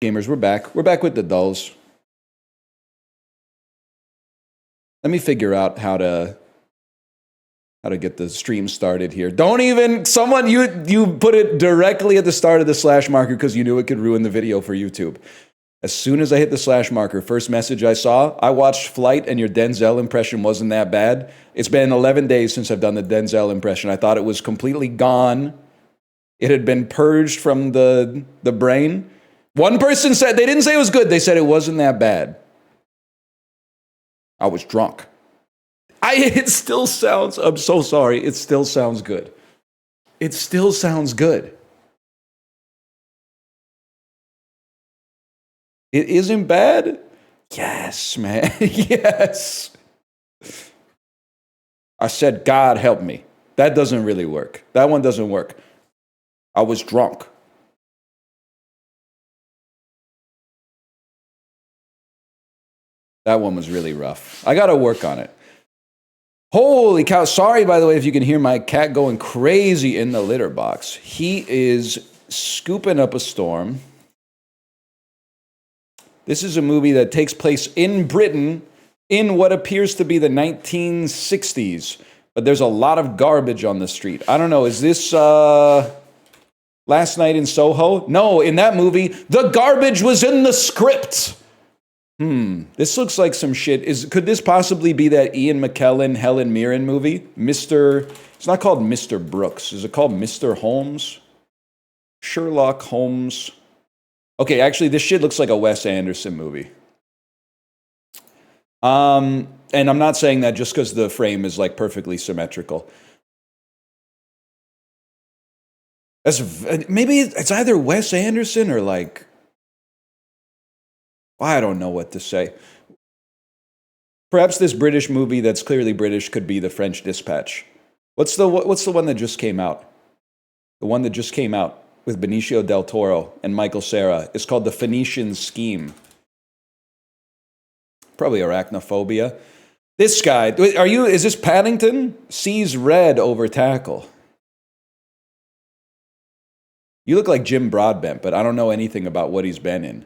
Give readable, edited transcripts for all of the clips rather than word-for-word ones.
Gamers, we're back. We're back with the dulls. Let me figure out how to get the stream started here. Don't even someone you put it directly at the start of the slash marker because you knew it could ruin the video for YouTube. As soon as I hit the slash marker, first message I saw, I watched Flight and your Denzel impression wasn't that bad. It's been 11 days since I've done the Denzel impression. I thought it was completely gone. It had been purged from the brain. One person said, they didn't say it was good. They said it wasn't that bad. I was drunk. It still sounds, I'm so sorry. It still sounds good. It still sounds good. It isn't bad? Yes, man. Yes. I said, God help me. That doesn't really work. That one doesn't work. I was drunk. That one was really rough. I got to work on it. Holy cow. Sorry, by the way, if you can hear my cat going crazy in the litter box. He is scooping up a storm. This is a movie that takes place in Britain in what appears to be the 1960s. But there's a lot of garbage on the street. I don't know. Is this Last Night in Soho? No, in that movie, the garbage was in the script. This looks like some shit. Could this possibly be that Ian McKellen, Helen Mirren movie? It's not called Mr. Brooks. Is it called Mr. Holmes? Sherlock Holmes. Okay, actually, this shit looks like a Wes Anderson movie. And I'm not saying that just because the frame is like perfectly symmetrical. Maybe it's either Wes Anderson or like, I don't know what to say. Perhaps this British movie that's clearly British could be The French Dispatch. What's the one that just came out? The one that just came out with Benicio del Toro and Michael Cera. It's called The Phoenician Scheme. Probably arachnophobia. This guy, is this Paddington? Sees red over tackle. You look like Jim Broadbent, but I don't know anything about what he's been in.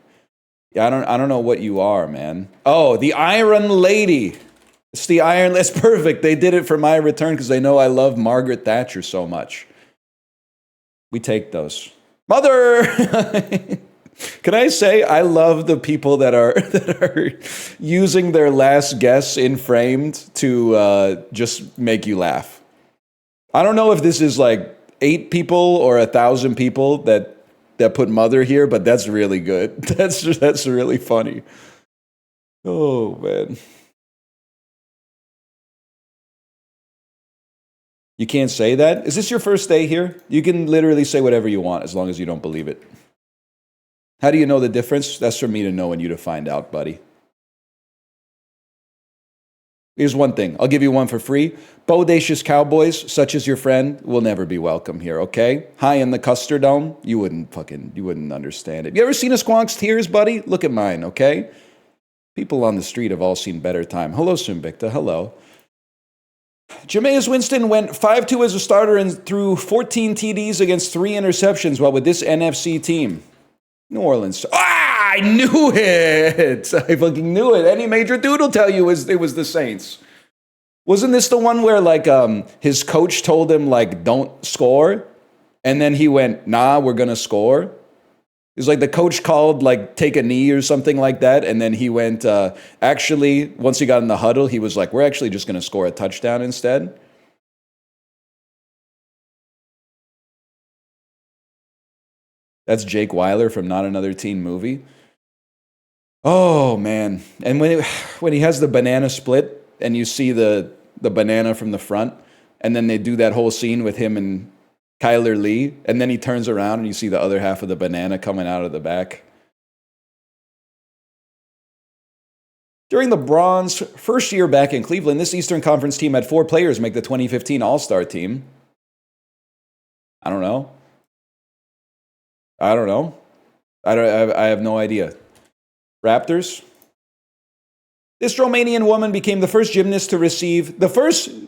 Yeah, I don't know what you are, man. Oh, the Iron Lady. It's the Iron. That's perfect. They did it for my return because they know I love Margaret Thatcher so much. We take those. Mother! Can I say I love the people that are using their last guess in framed to just make you laugh. I don't know if this is like 8 people or 1,000 people that put mother here, but that's really good. That's really funny. Oh, man. You can't say that? Is this your first day here? You can literally say whatever you want as long as you don't believe it. How do you know the difference? That's for me to know and you to find out, buddy. Here's one thing. I'll give you one for free. Bodacious cowboys, such as your friend, will never be welcome here, okay? High in the custard dome, you wouldn't understand it. You ever seen a squonk's tears, buddy? Look at mine, okay? People on the street have all seen better time. Hello, Sumbicta. Hello. Jameis Winston went 5-2 as a starter and threw 14 TDs against 3 interceptions while with this NFC team. New Orleans. I knew it. I fucking knew it. Any major dude will tell you it was the Saints. Wasn't this the one where like his coach told him like don't score, and then he went, nah, we're gonna score? It was like the coach called like take a knee or something like that, and then he went. Actually, once he got in the huddle, he was like, we're actually just gonna score a touchdown instead. That's Jake Weiler from Not Another Teen Movie. Oh, man. And when he has the banana split and you see the banana from the front, and then they do that whole scene with him and Kyler Lee, and then he turns around and you see the other half of the banana coming out of the back. During the Browns' first year back in Cleveland, this Eastern Conference team had 4 players make the 2015 All-Star team. I don't know. I have no idea. Raptors. This Romanian woman became the first gymnast to receive a perfect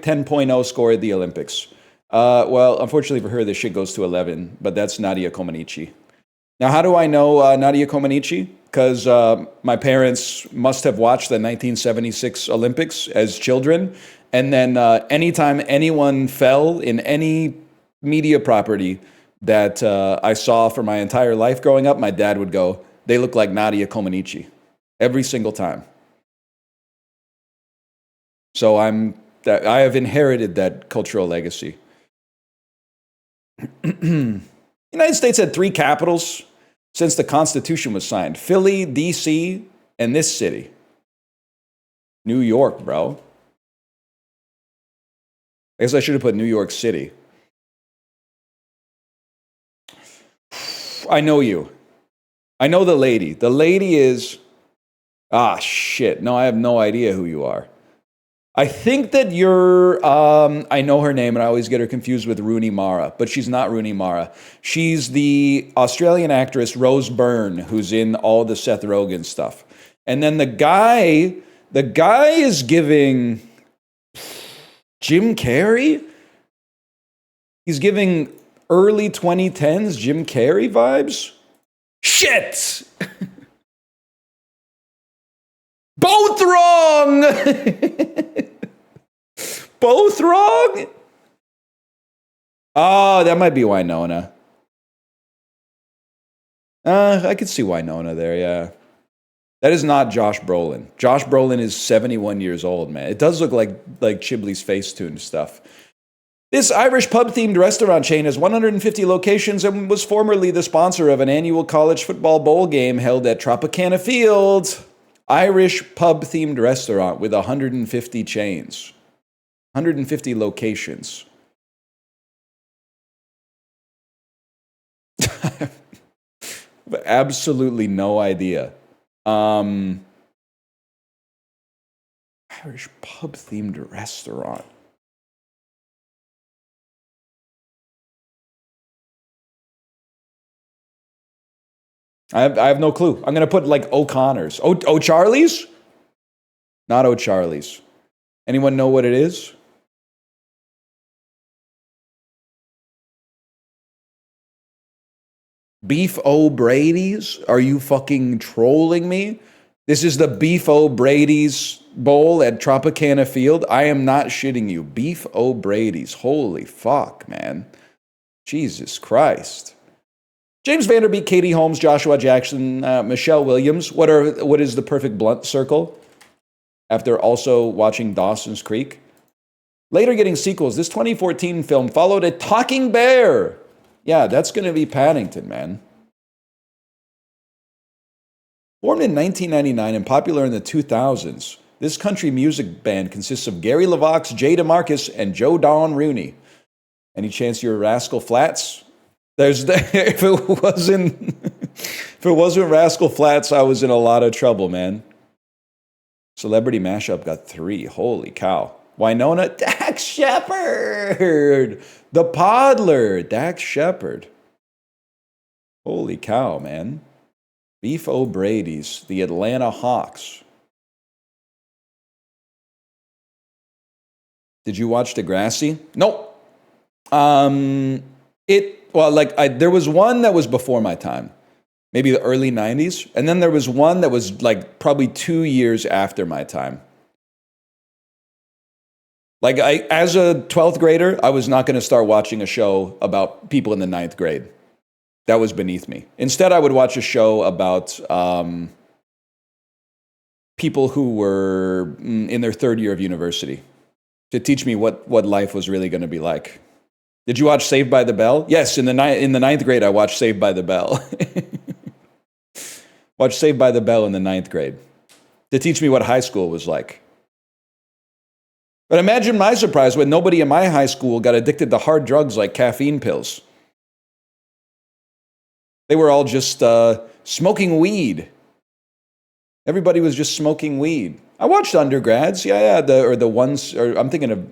10.0 score at the Olympics. Well, unfortunately for her, this shit goes to 11, but that's Nadia Comaneci. Now, how do I know Nadia Comaneci? Because my parents must have watched the 1976 Olympics as children. And then anytime anyone fell in any media property that I saw for my entire life growing up, my dad would go, they look like Nadia Comaneci every single time. So I have inherited that cultural legacy. The United States had 3 capitals since the Constitution was signed: Philly, D.C., and this city. New York, bro. I guess I should have put New York City. I know you. I know the lady. The lady is... Ah, shit. No, I have no idea who you are. I think that you're... I know her name, and I always get her confused with Rooney Mara, but she's not Rooney Mara. She's the Australian actress Rose Byrne, who's in all the Seth Rogen stuff. And then the guy is giving Jim Carrey? He's giving early 2010s Jim Carrey vibes? Shit! Both wrong! Both wrong? Oh, that might be Winona. I could see Winona there, yeah. That is not Josh Brolin. Josh Brolin is 71 years old, man. It does look like Chibley's Facetune stuff. This Irish pub-themed restaurant chain has 150 locations and was formerly the sponsor of an annual college football bowl game held at Tropicana Field. Irish pub-themed restaurant with 150 chains. 150 locations. Absolutely no idea. Irish pub-themed restaurant. I have no clue. I'm going to put like O'Connor's. O'Charlie's? Not O'Charlie's. Anyone know what it is? Beef O'Brady's? Are you fucking trolling me? This is the Beef O'Brady's bowl at Tropicana Field. I am not shitting you. Beef O'Brady's. Holy fuck, man. Jesus Christ. James Vanderbeek, Katie Holmes, Joshua Jackson, Michelle Williams. What is the perfect blunt circle? After also watching Dawson's Creek. Later getting sequels. This 2014 film followed a talking bear. Yeah, that's going to be Paddington, man. Formed in 1999 and popular in the 2000s, this country music band consists of Gary LaVox, Jay DeMarcus, and Joe Don Rooney. Any chance you're Rascal Flatts? If it wasn't Rascal Flatts, I was in a lot of trouble, man. Celebrity Mashup got 3. Holy cow. Winona, Dax Shepard. The Podler, Dax Shepard. Holy cow, man. Beef O'Brady's, the Atlanta Hawks. Did you watch Degrassi? Nope. There was one that was before my time, maybe the early 90s. And then there was one that was like probably 2 years after my time. Like as a 12th grader, I was not going to start watching a show about people in the 9th grade. That was beneath me. Instead, I would watch a show about people who were in their 3rd year of university to teach me what life was really going to be like. Did you watch Saved by the Bell? Yes, in the 9th grade, I watched Saved by the Bell. Watched Saved by the Bell in the 9th grade to teach me what high school was like. But imagine my surprise when nobody in my high school got addicted to hard drugs like caffeine pills. They were all just smoking weed. Everybody was just smoking weed. I watched Undergrads, I'm thinking of,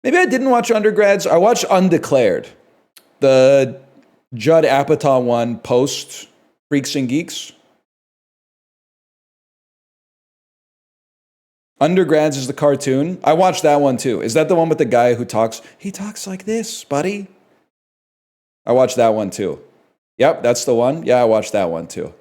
maybe I didn't watch Undergrads. I watched Undeclared, the Judd Apatow one post Freaks and Geeks. Undergrads is the cartoon. I watched that one too. Is that the one with the guy who talks? He talks like this, buddy. I watched that one too. Yep, that's the one. Yeah, I watched that one too.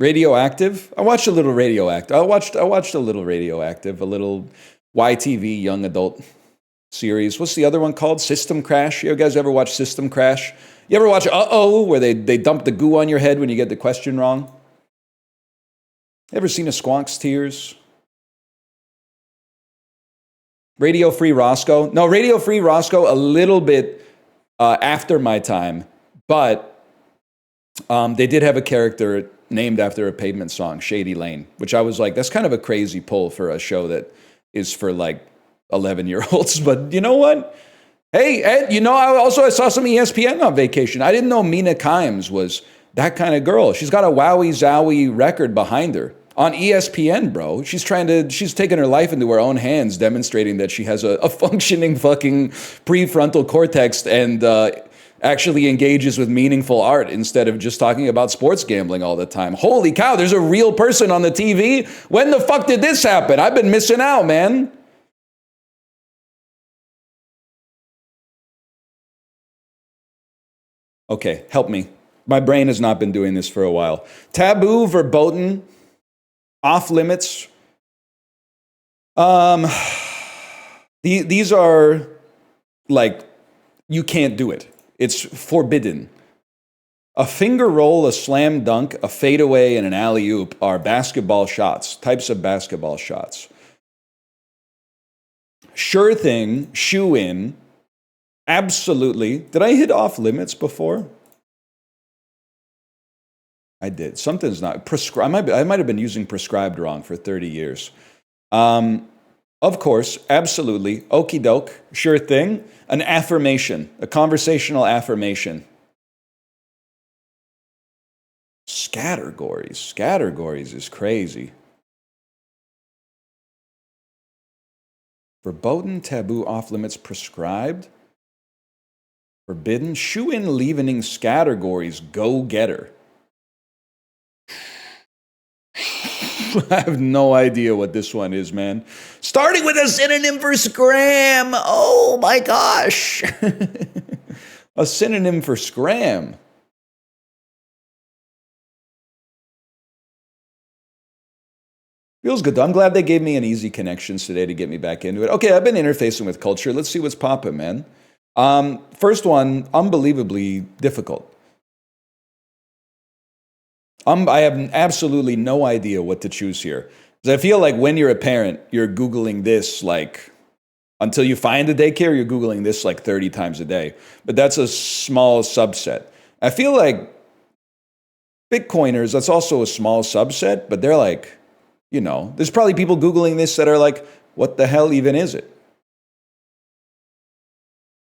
Radioactive. I watched a little Radioactive. I watched a little Radioactive, a little YTV young adult series. What's the other one called? System Crash. You guys ever watch System Crash? You ever watch Uh-Oh, where they dump the goo on your head when you get the question wrong? Ever seen a Squonk's Tears? Radio Free Roscoe? No, Radio Free Roscoe, a little bit after my time, but they did have a character named after a Pavement song, Shady Lane, which I was like, that's kind of a crazy pull for a show that is for like 11-year-olds. But you know what? Hey, Ed, I saw some ESPN on vacation. I didn't know Mina Kimes was that kind of girl. She's got a Wowie Zowie record behind her on ESPN, bro. She's taking her life into her own hands, demonstrating that she has a functioning fucking prefrontal cortex and actually engages with meaningful art instead of just talking about sports gambling all the time. Holy cow, there's a real person on the TV. When the fuck did this happen? I've been missing out, man. Okay, help me. My brain has not been doing this for a while. Taboo, verboten, off limits. Um, these are like, you can't do it. It's forbidden. A finger roll, a slam dunk, a fadeaway, and an alley oop are basketball shots, types of basketball shots. Sure thing, shoe in, absolutely. Did I hit off limits before? I did. Something's not prescribed. I might have been using prescribed wrong for 30 years. Of course, absolutely. Okie doke. Sure thing. An affirmation, a conversational affirmation. Scattergories. Scattergories is crazy. Verboten, taboo, off limits, prescribed. Forbidden, shoe in, leavening, scattergories, go getter. I have no idea what this one is, man. Starting with a synonym for scram. Oh my gosh. A synonym for scram. Feels good though. I'm glad they gave me an easy connections today to get me back into it. Okay, I've been interfacing with culture. Let's see what's popping, man. First one, unbelievably difficult. I have absolutely no idea what to choose here. Because I feel like when you're a parent, you're Googling this like, until you find a daycare, you're Googling this like 30 times a day. But that's a small subset. I feel like Bitcoiners, that's also a small subset, but they're like, there's probably people Googling this that are like, what the hell even is it?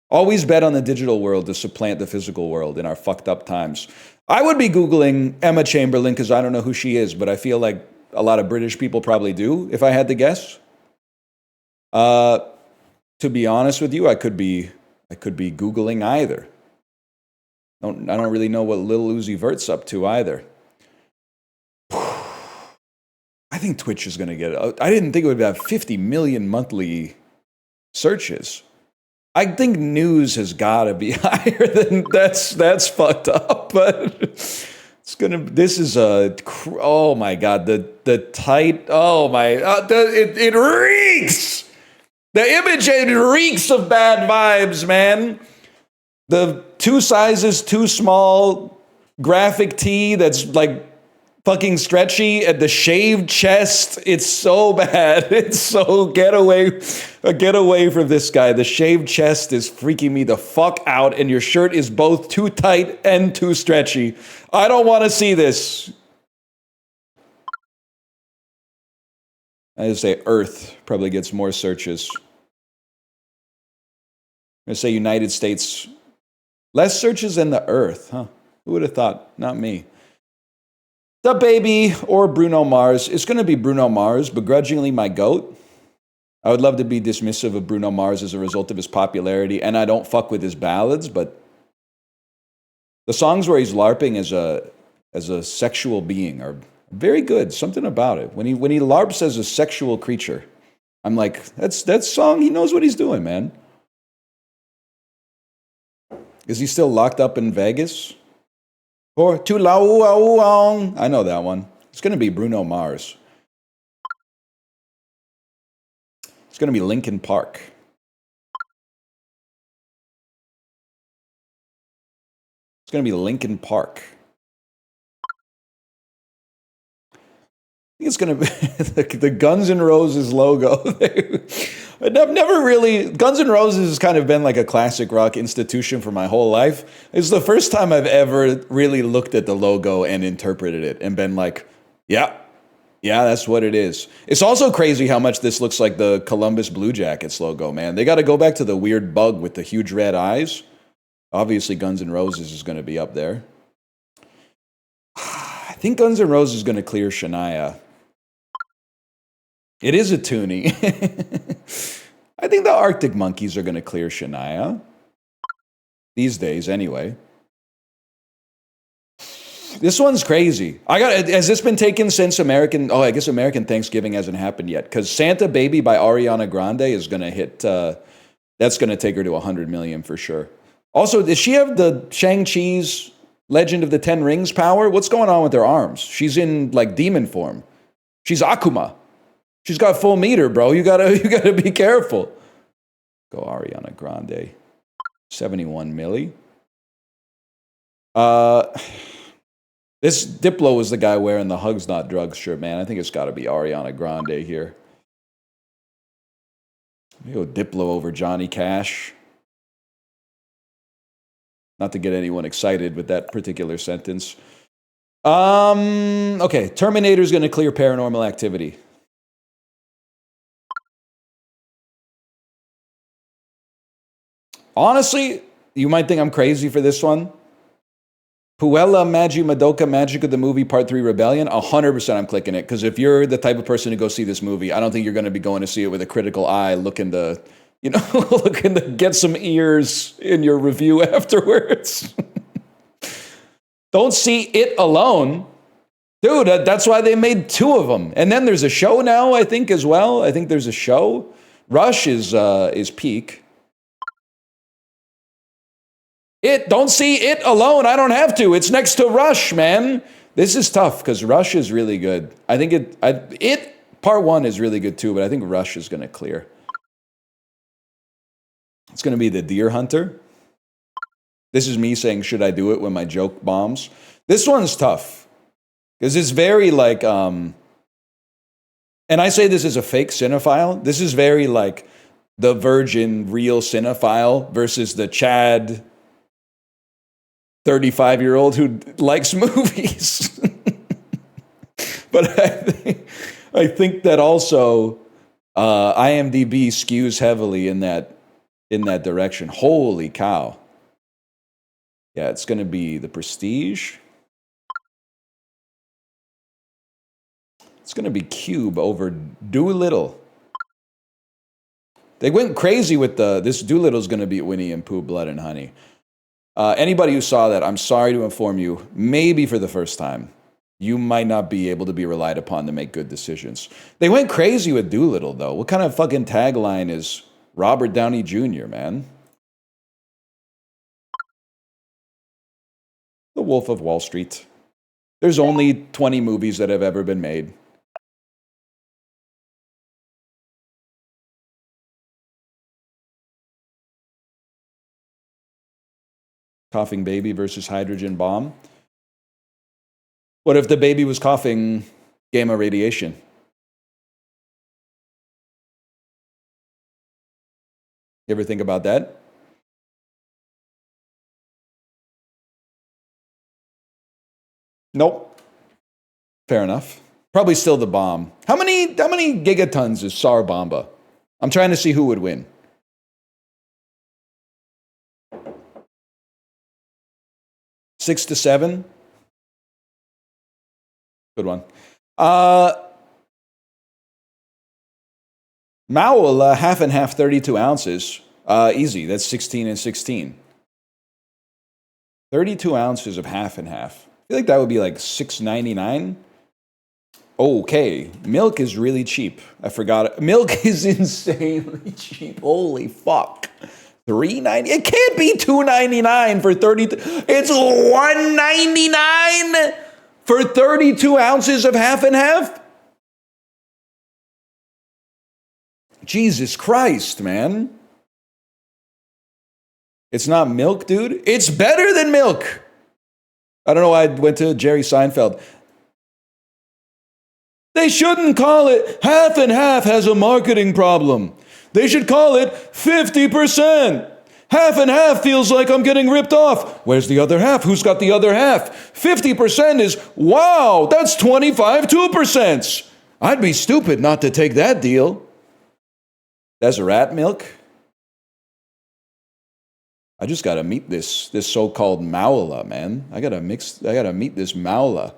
Always bet on the digital world to supplant the physical world in our fucked up times. I would be Googling Emma Chamberlain because I don't know who she is, but I feel like a lot of British people probably do, if I had to guess. To be honest with you, I could be Googling either. I don't really know what Lil Uzi Vert's up to either. I think Twitch is going to get it. I didn't think it would have 50 million monthly searches. I think news has got to be higher than that's fucked up, but this is oh my God, the tight, oh my, it reeks. The image, it reeks of bad vibes, man. The 2 sizes too small graphic tee that's like fucking stretchy at the shaved chest. It's so bad. It's so get away from this guy. The shaved chest is freaking me the fuck out, and your shirt is both too tight and too stretchy. I don't want to see this. I just say Earth probably gets more searches. I'm going to say United States. Less searches than the Earth, huh? Who would have thought? Not me. The baby or Bruno Mars. It's going to be Bruno Mars, begrudgingly my GOAT. I would love to be dismissive of Bruno Mars as a result of his popularity, and I don't fuck with his ballads, but the songs where he's LARPing as a sexual being are very good. Something about it. When he LARPs as a sexual creature, I'm like, that's Song. He knows what he's doing, man. Is he still locked up in Vegas? Or Tu Lao. I know that one. It's going to be Bruno Mars. It's going to be Linkin Park. It's going to be Linkin Park. I think it's going to be the Guns N' Roses logo. I've never really... Guns N' Roses has kind of been like a classic rock institution for my whole life. It's the first time I've ever really looked at the logo and interpreted it and been like, yeah, that's what it is. It's also crazy how much this looks like the Columbus Blue Jackets logo, man. They got to go back to the weird bug with the huge red eyes. Obviously, Guns N' Roses is going to be up there. I think Guns N' Roses is going to clear Shania. It is a toonie. I think the Arctic Monkeys are going to clear Shania. These days, anyway. This one's crazy. Has this been taken since American... Oh, I guess American Thanksgiving hasn't happened yet. Because Santa Baby by Ariana Grande is going to hit... that's going to take her to 100 million for sure. Also, does she have the Shang-Chi's Legend of the Ten Rings power? What's going on with her arms? She's in, like, demon form. She's Akuma. She's got full meter, bro. You gotta be careful. Go Ariana Grande. 71 milli. This Diplo is the guy wearing the Hugs Not Drugs shirt, man. I think it's got to be Ariana Grande here. Go Diplo over Johnny Cash. Not to get anyone excited with that particular sentence. Okay, Terminator's going to clear Paranormal Activity. Honestly, you might think I'm crazy for this one. Puella Magi Madoka Magic of the Movie Part 3 Rebellion, 100% I'm clicking it. Because if you're the type of person to go see this movie, I don't think you're going to be going to see it with a critical eye looking to, looking to get some ears in your review afterwards. Don't see it alone. Dude, that's why they made 2 of them. And then there's a show now, I think, as well. I think there's a show. Rush is peak. Don't see it alone. I don't have to. It's next to Rush, man. This is tough because Rush is really good. I think it part 1 is really good too, but I think Rush is going to clear. It's going to be the Deer Hunter. This is me saying, should I do it when my joke bombs? This one's tough because it's very like, and I say this as a fake cinephile. This is very like the virgin real cinephile versus the Chad 35-year-old who likes movies. But I think that also IMDb skews heavily in that direction. Holy cow. Yeah, it's going to be The Prestige. It's going to be Cube over Doolittle. They went crazy with this Doolittle's going to be Winnie and Pooh, Blood and Honey. Anybody who saw that, I'm sorry to inform you, maybe for the first time, you might not be able to be relied upon to make good decisions. They went crazy with Doolittle, though. What kind of fucking tagline is Robert Downey Jr., man? The Wolf of Wall Street. There's only 20 movies that have ever been made. Coughing baby versus hydrogen bomb. What if the baby was coughing gamma radiation? You ever think about that? Nope. Fair enough. Probably still the bomb. How many gigatons is Tsar Bomba? I'm trying to see who would win. 6 to 7. Good one. Mao, half and half, 32 ounces. Easy. That's 16 and 16. 32 ounces of half and half. I feel like that would be like $6.99. Okay, milk is really cheap. I forgot it. Milk is insanely cheap. Holy fuck. $3.90. It can't be $2.99 for 30. It's $1.99 for 32 ounces of half and half. Jesus Christ, man. It's not milk, dude. It's better than milk. I don't know why I went to Jerry Seinfeld. They shouldn't call it half and half has a marketing problem. They should call it 50%. Half and half feels like I'm getting ripped off. Where's the other half? Who's got the other half? 50% is, wow, that's 25 2%. I'd be stupid not to take that deal. That's rat milk. I just gotta meet this so-called Maula, man. I gotta meet this Maula.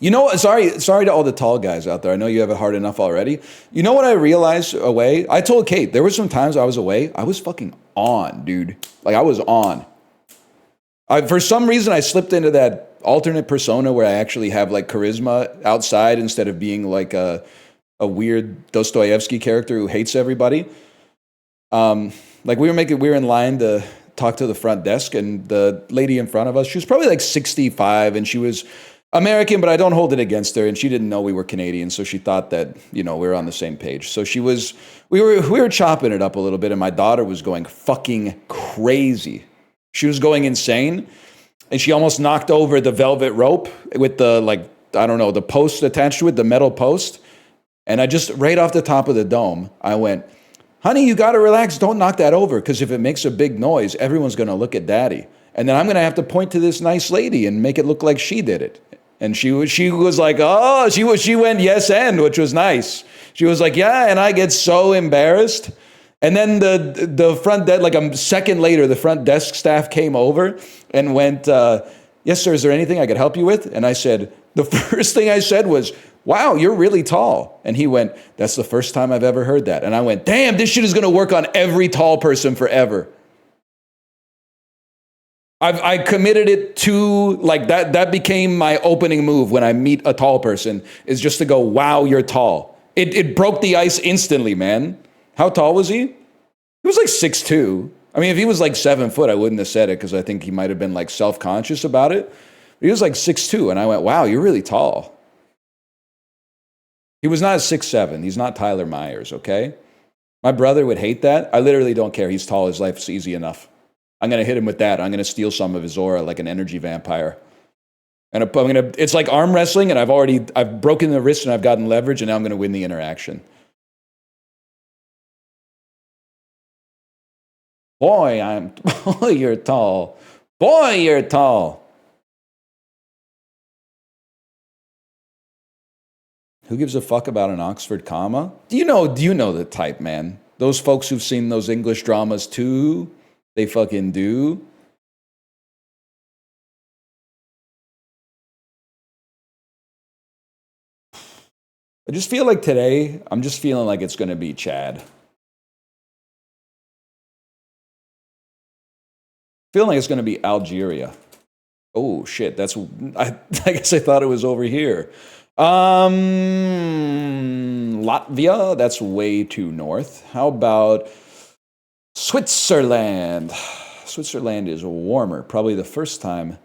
You know, sorry to all the tall guys out there. I know you have it hard enough already. You know what I realized away? I told Kate, there were some times I was away, I was fucking on, dude. Like, I was on. For some reason, I slipped into that alternate persona where I actually have, like, charisma outside instead of being, like, a weird Dostoevsky character who hates everybody. Like, we were in line to talk to the front desk, and the lady in front of us, she was probably, like, 65, and she was American, but I don't hold it against her, and she didn't know we were Canadian, so she thought that, you know, we were on the same page. So we were chopping it up a little bit, and my daughter was going fucking crazy. She was going insane, and she almost knocked over the velvet rope with the, like, I don't know, the post attached to it, the metal post. And I just, right off the top of the dome, I went, honey, you gotta relax, don't knock that over, because if it makes a big noise, everyone's gonna look at daddy. And then I'm gonna have to point to this nice lady and make it look like she did it. And she was like, oh, she went yes and, which was nice. She was like, yeah, and I get so embarrassed. And then the front desk, like a second later, the front desk staff came over and went, yes, sir, is there anything I could help you with? And I said, the first thing I said was, wow, you're really tall. And he went, that's the first time I've ever heard that. And I went, damn, this shit is gonna work on every tall person forever. I committed it to, like, that became my opening move when I meet a tall person, is just to go, wow, you're tall. It broke the ice instantly, man. How tall was he? He was like 6'2". I mean, if he was like 7 foot, I wouldn't have said it because I think he might have been like self-conscious about it. But he was like 6'2", and I went, wow, you're really tall. He was not 6'7". He's not Tyler Myers, okay? My brother would hate that. I literally don't care. He's tall. His life's easy enough. I'm going to hit him with that. I'm going to steal some of his aura like an energy vampire. And it's like arm wrestling, and I've broken the wrist and I've gotten leverage, and now I'm going to win the interaction. Boy, you're tall. Boy, you're tall. Who gives a fuck about an Oxford comma? Do you know the type, man? Those folks who've seen those English dramas too, they fucking do. I just feel like today, I'm just feeling like it's going to be Chad. Feeling like it's going to be Algeria. Oh, shit. I guess I thought it was over here. Latvia, that's way too north. How about Switzerland? Switzerland is warmer. Probably the first time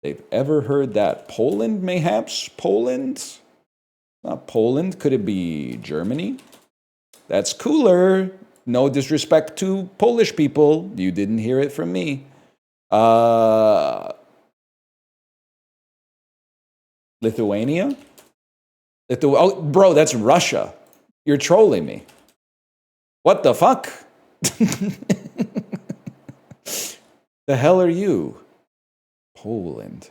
they've ever heard that. Poland, mayhaps? Poland? Not Poland. Could it be Germany? That's cooler. No disrespect to Polish people. You didn't hear it from me. Lithuania? Oh, bro, that's Russia. You're trolling me. What the fuck? The hell are you? Poland.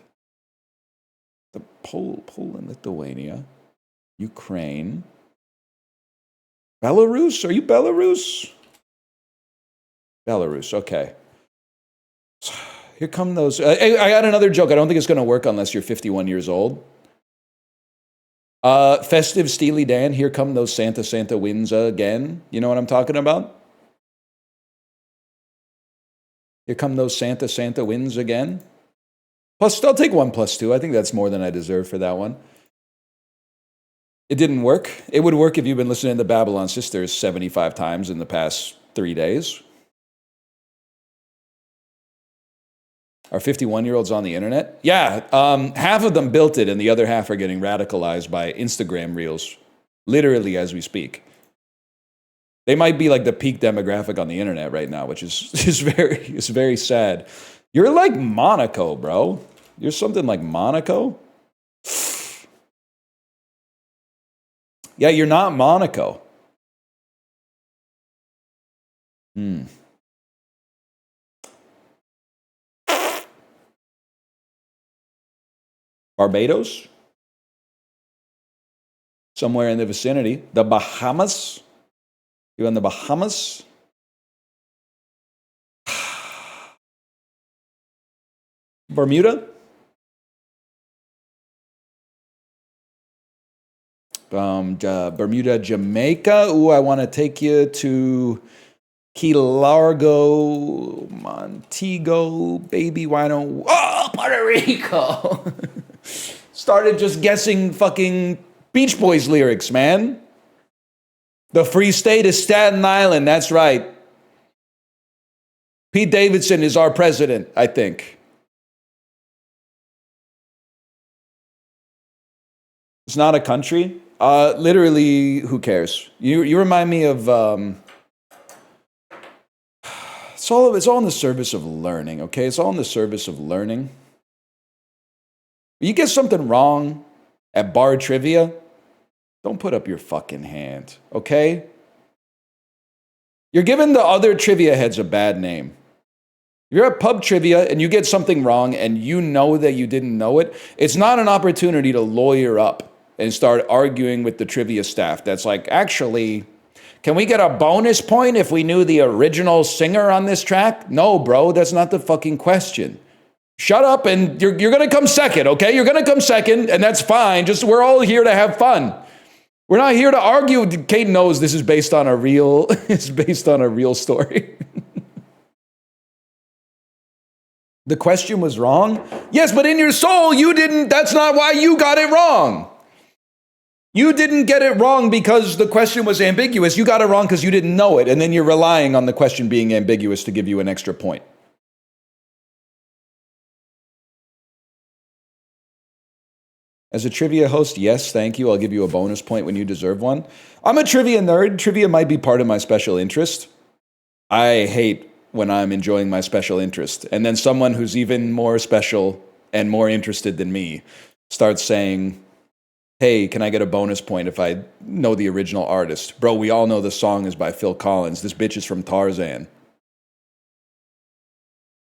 Poland, Lithuania. Ukraine. Belarus? Are you Belarus? Belarus, okay. Here come those. I got another joke. I don't think it's going to work unless you're 51 years old. Festive Steely Dan, here come those Santa winds again. You know what I'm talking about? Here come those Santa wins again. Plus, I'll take 1 + 2. I think that's more than I deserve for that one. It didn't work. It would work if you've been listening to Babylon Sisters 75 times in the past 3 days. Are 51-year-olds on the internet? Yeah, half of them built it and the other half are getting radicalized by Instagram reels, literally as we speak. They might be like the peak demographic on the internet right now, which is very sad. You're like Monaco, bro. You're something like Monaco? Yeah, you're not Monaco. Barbados? Somewhere in the vicinity. The Bahamas? You in the Bahamas? Bermuda? Bermuda, Jamaica. Ooh, I want to take you to Key Largo, Montego, baby. Why don't... Oh, Puerto Rico! Started just guessing fucking Beach Boys lyrics, man. The Free State is Staten Island. That's right. Pete Davidson is our president, I think. It's not a country. Literally, who cares? You remind me of... it's all in the service of learning, okay? It's all in the service of learning. You get something wrong at bar trivia, don't put up your fucking hand, okay? You're giving the other trivia heads a bad name. You're at pub trivia and you get something wrong and you know that you didn't know it. It's not an opportunity to lawyer up and start arguing with the trivia staff. That's like, actually, can we get a bonus point if we knew the original singer on this track? No, bro, that's not the fucking question. Shut up and you're going to come second, okay? You're going to come second and that's fine. Just we're all here to have fun. We're not here to argue. Kate knows this is based on a real story. The question was wrong? Yes, but in your soul you didn't, that's not why you got it wrong. You didn't get it wrong because the question was ambiguous. You got it wrong because you didn't know it, and then you're relying on the question being ambiguous to give you an extra point. As a trivia host, yes, thank you. I'll give you a bonus point when you deserve one. I'm a trivia nerd. Trivia might be part of my special interest. I hate when I'm enjoying my special interest. And then someone who's even more special and more interested than me starts saying, hey, can I get a bonus point if I know the original artist? Bro, we all know the song is by Phil Collins. This bitch is from Tarzan.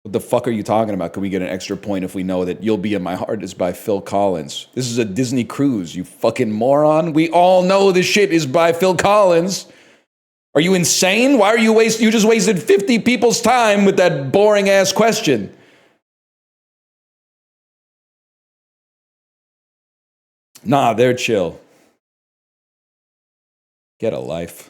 What the fuck are you talking about? Can we get an extra point if we know that You'll Be in My Heart is by Phil Collins? This is a Disney cruise, you fucking moron. We all know this shit is by Phil Collins. Are you insane? Why are you you just wasted 50 people's time with that boring ass question. Nah, they're chill. Get a life.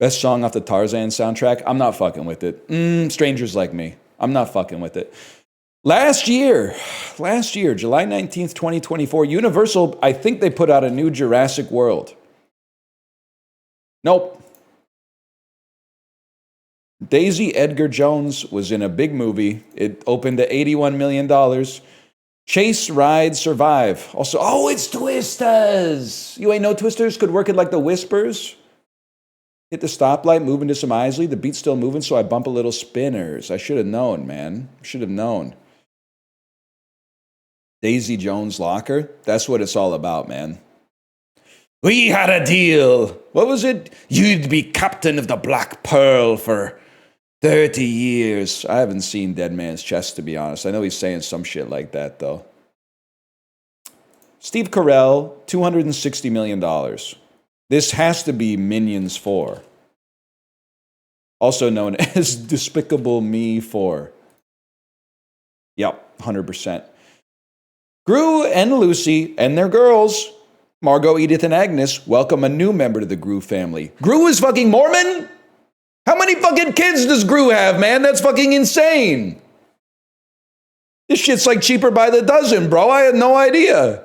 Best song off the Tarzan soundtrack? I'm not fucking with it. Strangers Like Me. I'm not fucking with it. Last year, July 19th, 2024, Universal, I think they put out a new Jurassic World. Nope. Daisy Edgar Jones was in a big movie. It opened to $81 million. Chase, Ride, Survive. Also, oh, it's Twisters. You ain't know Twisters could work it like the Whispers? Hit the stoplight, move into some Isley. The beat's still moving, so I bump a little spinners. I should have known, man. Should have known. Daisy Jones' Locker. That's what it's all about, man. We had a deal. What was it? You'd be captain of the Black Pearl for 30 years. I haven't seen Dead Man's Chest, to be honest. I know he's saying some shit like that, though. Steve Carell, $260 million. This has to be Minions 4. Also known as Despicable Me 4. Yep, 100%. Gru and Lucy and their girls Margot, Edith, and Agnes welcome a new member to the Gru family. Gru is fucking Mormon? How many fucking kids does Gru have, man? That's fucking insane. This shit's like cheaper by the dozen, bro. I had no idea.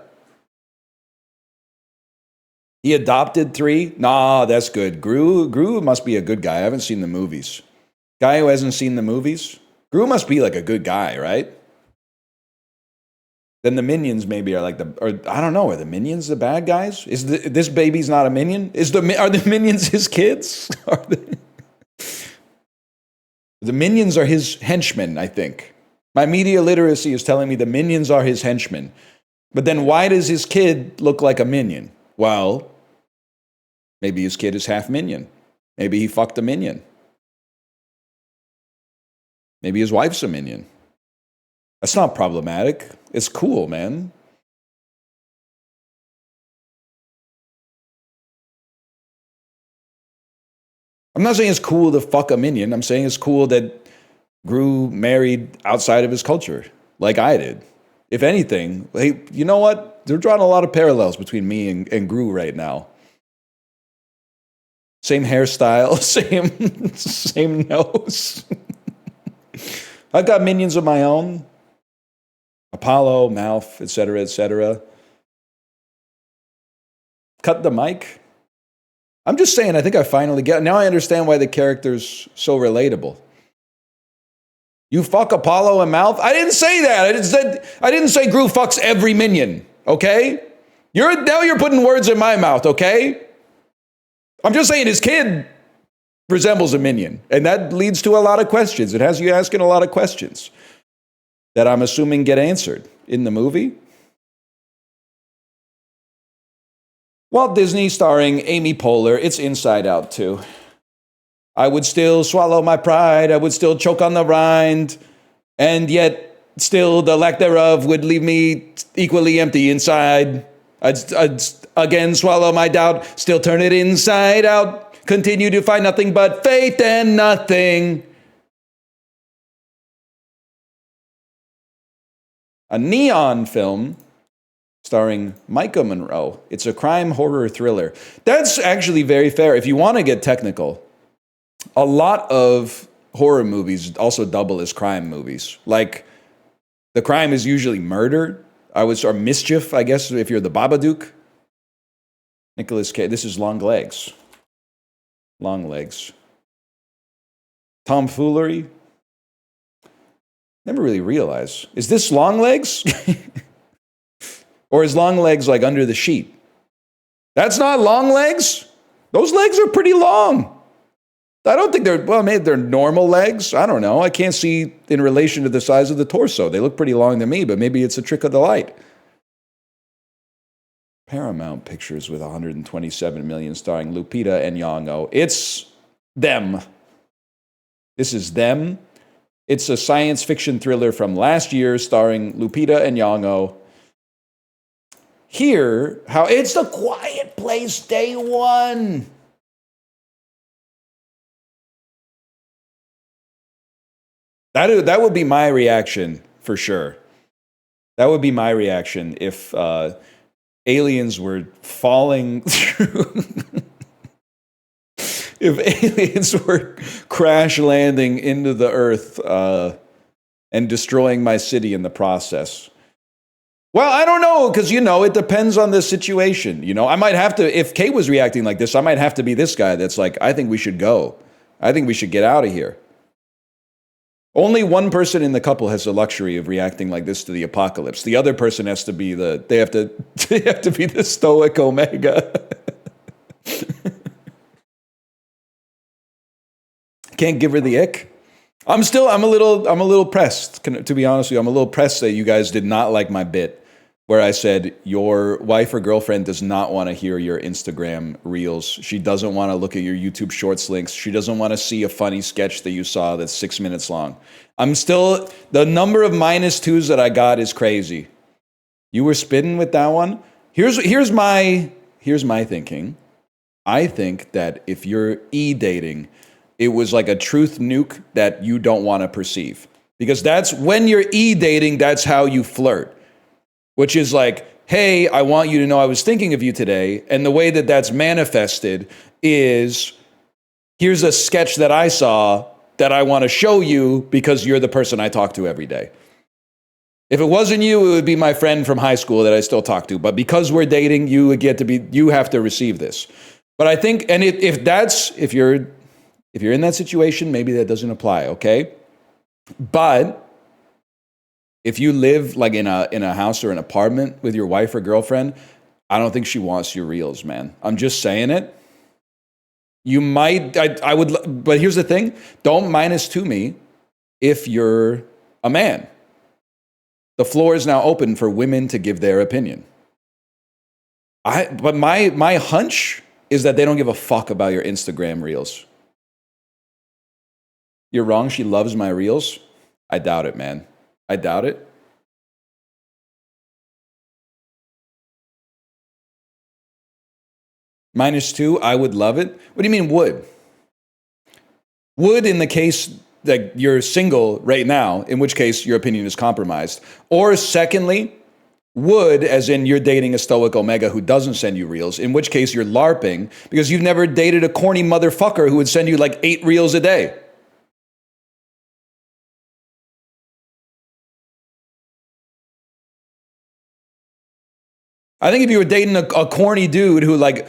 He adopted 3? Nah, that's good. Gru must be a good guy. I haven't seen the movies. Guy who hasn't seen the movies? Gru must be like a good guy, right? Then the minions maybe are like I don't know, are the minions the bad guys? This baby's not a minion? Are the minions his kids? The minions are his henchmen, I think. My media literacy is telling me the minions are his henchmen. But then why does his kid look like a minion? Well, maybe his kid is half minion. Maybe he fucked a minion. Maybe his wife's a minion. That's not problematic. It's cool, man. I'm not saying it's cool to fuck a minion. I'm saying it's cool that Gru married outside of his culture, like I did. If anything, hey, you know what? They're drawing a lot of parallels between me and Gru right now. Same hairstyle, same nose. I've got minions of my own. Apollo, Mouth, etc., etc. Cut the mic. I'm just saying, I think I finally get it. Now I understand why the character's so relatable. You fuck Apollo and Mouth? I didn't say that. I didn't say Gru fucks every minion, okay? Now you're putting words in my mouth, okay? I'm just saying his kid resembles a minion, and that leads to a lot of questions. It has you asking a lot of questions that I'm assuming get answered in the movie. Walt Disney starring Amy Poehler. It's Inside Out too. I would still swallow my pride. I would still choke on the rind. And yet still the lack thereof would leave me equally empty inside. I'd again swallow my doubt. Still turn it inside out. Continue to find nothing but faith and nothing. A neon film starring Micah Monroe. It's a crime horror thriller. That's actually very fair. If you want to get technical, a lot of horror movies also double as crime movies. Like, the crime is usually murder, or mischief, I guess, if you're the Babadook. Nicolas Cage. This is Long Legs. Long Legs. Tomfoolery. Never really realized. Is this Long Legs? Or is Long Legs like under the sheet? That's not Long Legs. Those legs are pretty long. I don't think maybe they're normal legs. I don't know. I can't see in relation to the size of the torso. They look pretty long to me, but maybe it's a trick of the light. Paramount Pictures with 127 million starring Lupita Nyong'o. It's Them. This is Them. It's a science fiction thriller from last year starring Lupita Nyong'o. Here, how it's The Quiet Place Day 1. That would be my reaction, for sure. That would be my reaction if aliens were falling through... if aliens were crash landing into the earth and destroying my city in the process. Well, I don't know, because, it depends on the situation. I might have to, if Kate was reacting like this, I might have to be this guy that's like, I think we should go. I think we should get out of here. Only one person in the couple has the luxury of reacting like this to the apocalypse. The other person has to be they have to be the stoic omega. Can't give her the ick. I'm a little pressed, to be honest with you. I'm a little pressed that you guys did not like my bit where I said your wife or girlfriend does not want to hear your Instagram reels. She doesn't want to look at your YouTube Shorts links. She doesn't want to see a funny sketch that you saw that's 6 minutes long. The number of -2s that I got is crazy. You were spitting with that one. Here's my thinking. I think that if you're dating, it was like a truth nuke that you don't want to perceive. Because that's when you're dating, that's how you flirt. Which is like, hey, I want you to know I was thinking of you today. And the way that that's manifested is, here's a sketch that I saw that I want to show you because you're the person I talk to every day. If it wasn't you, it would be my friend from high school that I still talk to. But because we're dating, you have to receive this. But I think, and if you're in that situation, maybe that doesn't apply, okay? But if you live like in a house or an apartment with your wife or girlfriend, I don't think she wants your reels, man. I'm just saying it. You might, I would, but here's the thing. Don't -2 me if you're a man. The floor is now open for women to give their opinion. But my hunch is that they don't give a fuck about your Instagram reels. You're wrong. She loves my reels. I doubt it, man. I doubt it. -2, I would love it. What do you mean would? Would in the case that you're single right now, in which case your opinion is compromised. Or secondly, would as in you're dating a stoic omega who doesn't send you reels, in which case you're LARPing because you've never dated a corny motherfucker who would send you like 8 reels a day. I think if you were dating a corny dude who like,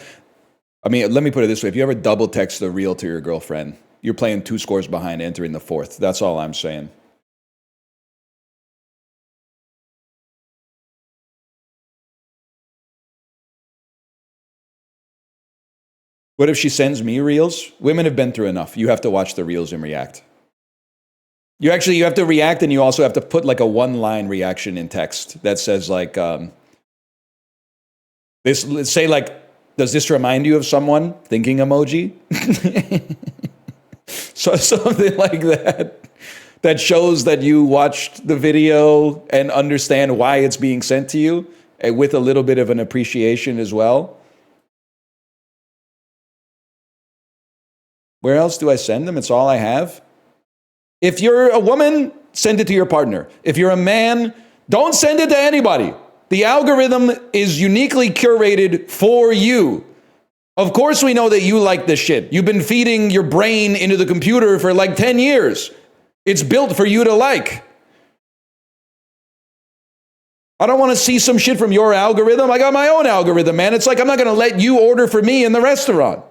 I mean, let me put it this way. If you ever double text a reel to your girlfriend, you're playing 2 scores behind, entering the 4th. That's all I'm saying. What if she sends me reels? Women have been through enough. You have to watch the reels and react. You have to react, and you also have to put like a 1-line reaction in text that says like, this, say like, does this remind you of someone? Thinking emoji. So something like that shows that you watched the video and understand why it's being sent to you, and with a little bit of an appreciation as well. Where else do I send them? It's all I have. If you're a woman, send it to your partner. If you're a man, don't send it to anybody. The algorithm is uniquely curated for you. Of course we know that you like this shit. You've been feeding your brain into the computer for like 10 years. It's built for you to like. I don't want to see some shit from your algorithm. I got my own algorithm, man. It's like I'm not going to let you order for me in the restaurant.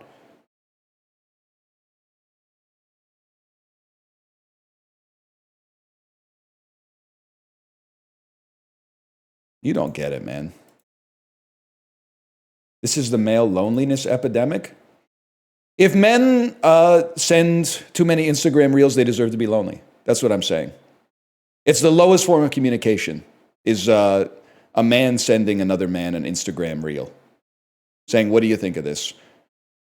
You don't get it, man. This is the male loneliness epidemic. If men send too many Instagram reels, they deserve to be lonely. That's what I'm saying. It's the lowest form of communication, is a man sending another man an Instagram reel, saying, what do you think of this?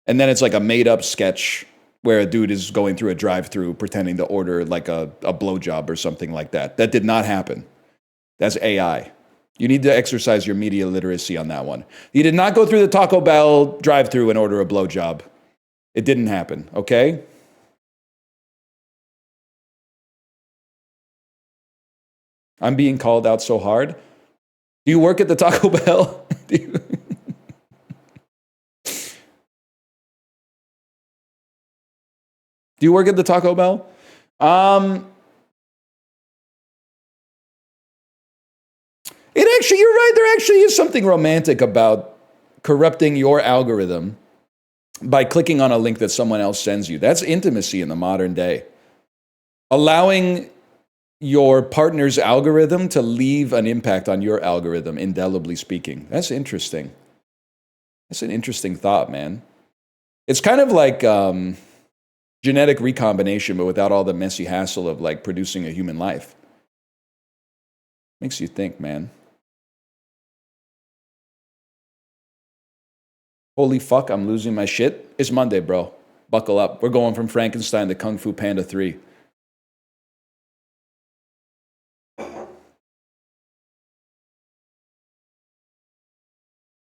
And then it's like a made-up sketch where a dude is going through a drive-through pretending to order like a blowjob or something like that. That did not happen. That's AI. You need to exercise your media literacy on that one. You did not go through the Taco Bell drive-through and order a blowjob. It didn't happen, okay? I'm being called out so hard. Do you work at the Taco Bell? Do you work at the Taco Bell? You're right. There actually is something romantic about corrupting your algorithm by clicking on a link that someone else sends you. That's intimacy in the modern day. Allowing your partner's algorithm to leave an impact on your algorithm, indelibly speaking. That's interesting. That's an interesting thought, man. It's kind of like genetic recombination, but without all the messy hassle of like producing a human life. Makes you think, man. Holy fuck, I'm losing my shit. It's Monday, bro. Buckle up. We're going from Frankenstein to Kung Fu Panda 3.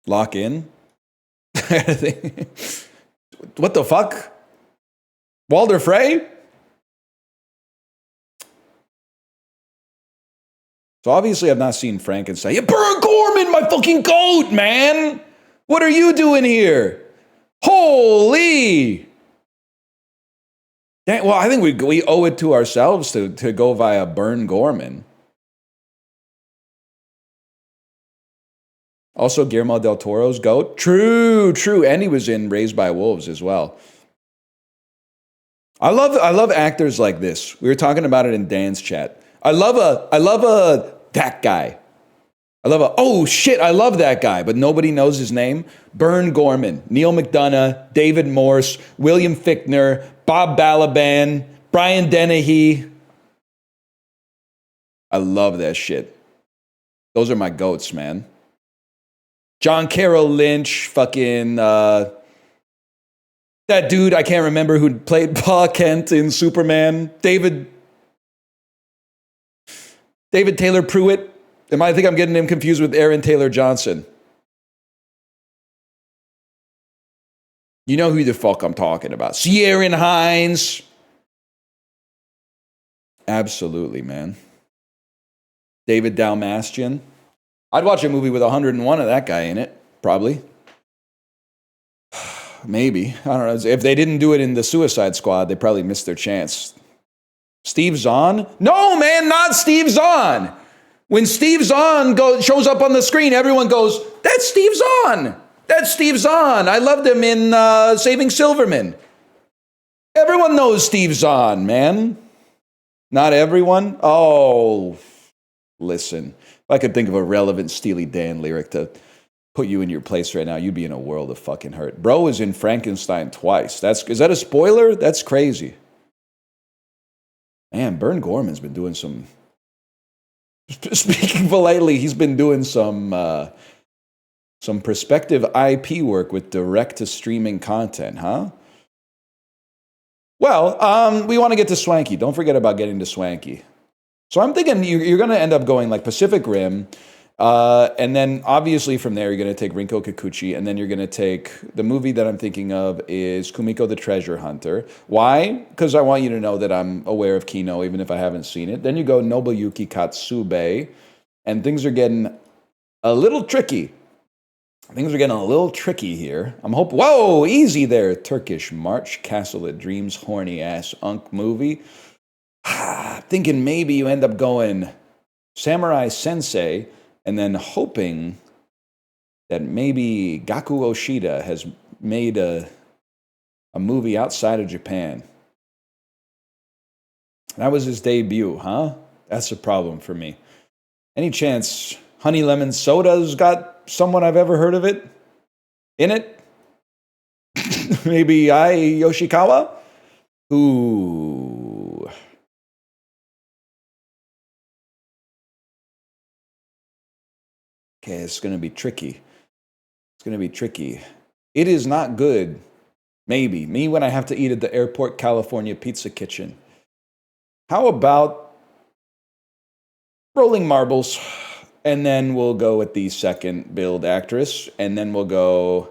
Lock in? What the fuck? Walder Frey? So obviously I've not seen Frankenstein. Yeah, Baron Gorman, my fucking goat, man. What are you doing here? Holy. Well, I think we owe it to ourselves to go via Burn Gorman. Also, Guillermo del Toro's goat. True. And he was in Raised by Wolves as well. I love actors like this. We were talking about it in Dan's chat. I love that guy. I love that guy, but nobody knows his name. Burn Gorman, Neil McDonough, David Morse, William Fichtner, Bob Balaban, Brian Dennehy. I love that shit. Those are my goats, man. John Carroll Lynch, fucking that dude, I can't remember who played Pa Kent in Superman. David Taylor Pruitt. I think I'm getting him confused with Aaron Taylor Johnson. You know who the fuck I'm talking about. Ciarán Hinds. Absolutely, man. David Dalmastian. I'd watch a movie with 101 of that guy in it, probably. Maybe. I don't know. If they didn't do it in the Suicide Squad, they probably missed their chance. Steve Zahn? No, man, not Steve Zahn. When Steve Zahn shows up on the screen, everyone goes, that's Steve Zahn. That's Steve Zahn. I loved him in Saving Silverman. Everyone knows Steve Zahn, man. Not everyone? Oh, listen. If I could think of a relevant Steely Dan lyric to put you in your place right now, you'd be in a world of fucking hurt. Bro is in Frankenstein twice. Is that a spoiler? That's crazy. Man, Burn Gorman's been doing some... Speaking politely, he's been doing some prospective IP work with direct-to-streaming content, huh? Well, we want to get to Swanky. Don't forget about getting to Swanky. So I'm thinking you're going to end up going like Pacific Rim, and then obviously from there you're going to take Rinko Kikuchi, and then you're going to take the movie that I'm thinking of is Kumiko the Treasure Hunter. Why? Because I want you to know that I'm aware of Kino, even if I haven't seen it. Then you go Nobuyuki Katsube, and things are getting a little tricky. Things are getting a little tricky here. I'm hoping. Whoa, easy there. Turkish March, Castle that Dreams, horny ass unk movie. Thinking maybe you end up going Samurai Sensei, and then hoping that maybe Gaku Oshida has made a movie outside of Japan. That was his debut, huh? That's a problem for me. Any chance Honey Lemon Soda's got someone I've ever heard of it in it? Maybe Ai Yoshikawa? Ooh. Okay, it's going to be tricky. It's going to be tricky. It is not good. Maybe. Me when I have to eat at the Airport California Pizza Kitchen. How about Rolling Marbles? And then we'll go with the second build actress. And then we'll go...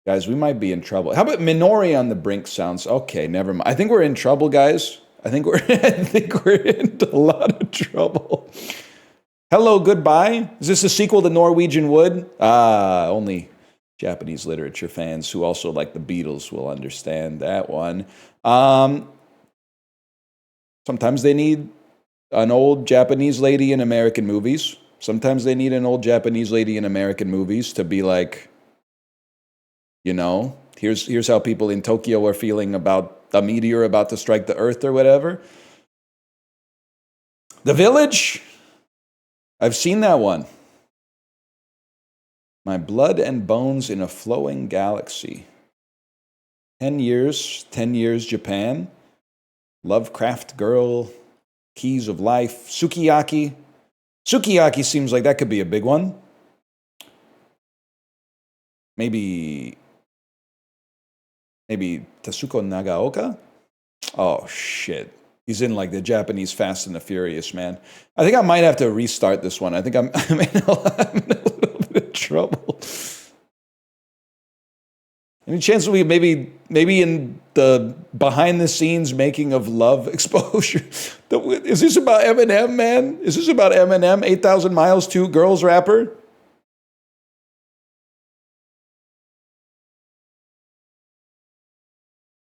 Guys, we might be in trouble. How about Minori on the Brink sounds? Okay, never mind. I think we're in trouble, guys. I think we're in a lot of trouble. Hello, Goodbye. Is this a sequel to Norwegian Wood? Only Japanese literature fans who also like the Beatles will understand that one. Sometimes they need an old Japanese lady in American movies. Sometimes they need an old Japanese lady in American movies to be like, you know, here's how people in Tokyo are feeling about a meteor about to strike the earth or whatever. The Village? I've seen that one. My Blood and Bones in a Flowing Galaxy. 10 years Japan. Lovecraft Girl, Keys of Life, Sukiyaki. Sukiyaki seems like that could be a big one. Maybe Tatsuko Nagaoka? Oh, shit. He's in like the Japanese Fast and the Furious, man. I think I might have to restart this one. I think I'm in a little bit of trouble. Any chance we maybe in the behind the scenes making of Love exposure? Is this about Eminem, man? Is this about Eminem? 8,000 Miles 2 Girls rapper?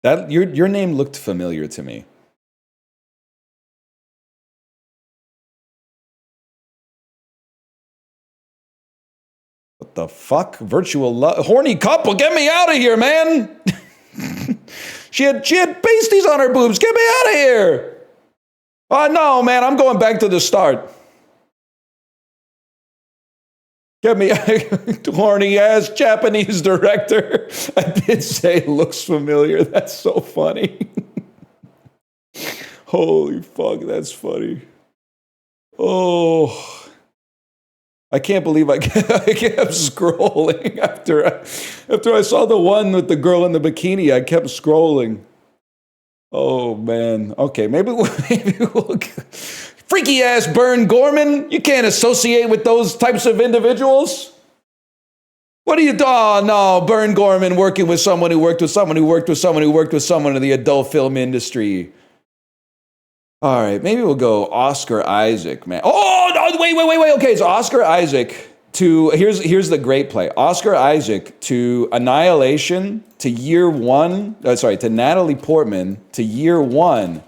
That your name looked familiar to me. What the fuck? Virtual love, horny couple. Get me out of here, man. she had pasties on her boobs. Get me out of here. No, man. I'm going back to the start. Get me horny ass Japanese director. I did say it looks familiar. That's so funny. Holy fuck, that's funny. Oh. I can't believe I kept scrolling after I saw the one with the girl in the bikini. I kept scrolling. Oh man. Okay, maybe we'll freaky ass Bern Gorman. You can't associate with those types of individuals. What are you doing? Oh no, Bern Gorman working with someone who worked with someone who worked with someone who worked with someone in the adult film industry. All right, maybe we'll go Oscar Isaac, man. Oh, no, wait. Okay, so Oscar Isaac to, here's the great play. Oscar Isaac to Annihilation, to Year One, to Natalie Portman, to Year One.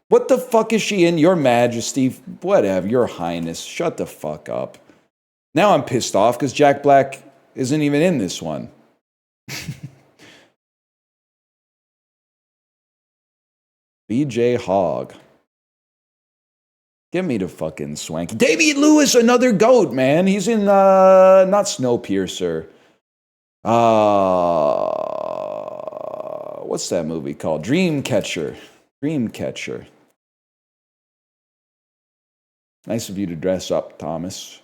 What the fuck is she in? Your Majesty, whatever, Your Highness, shut the fuck up. Now I'm pissed off because Jack Black isn't even in this one. BJ Hogg. Give me the fucking swanky. David Lewis, another goat, man. He's in, not Snowpiercer. What's that movie called? Dreamcatcher. Dreamcatcher. Nice of you to dress up, Thomas.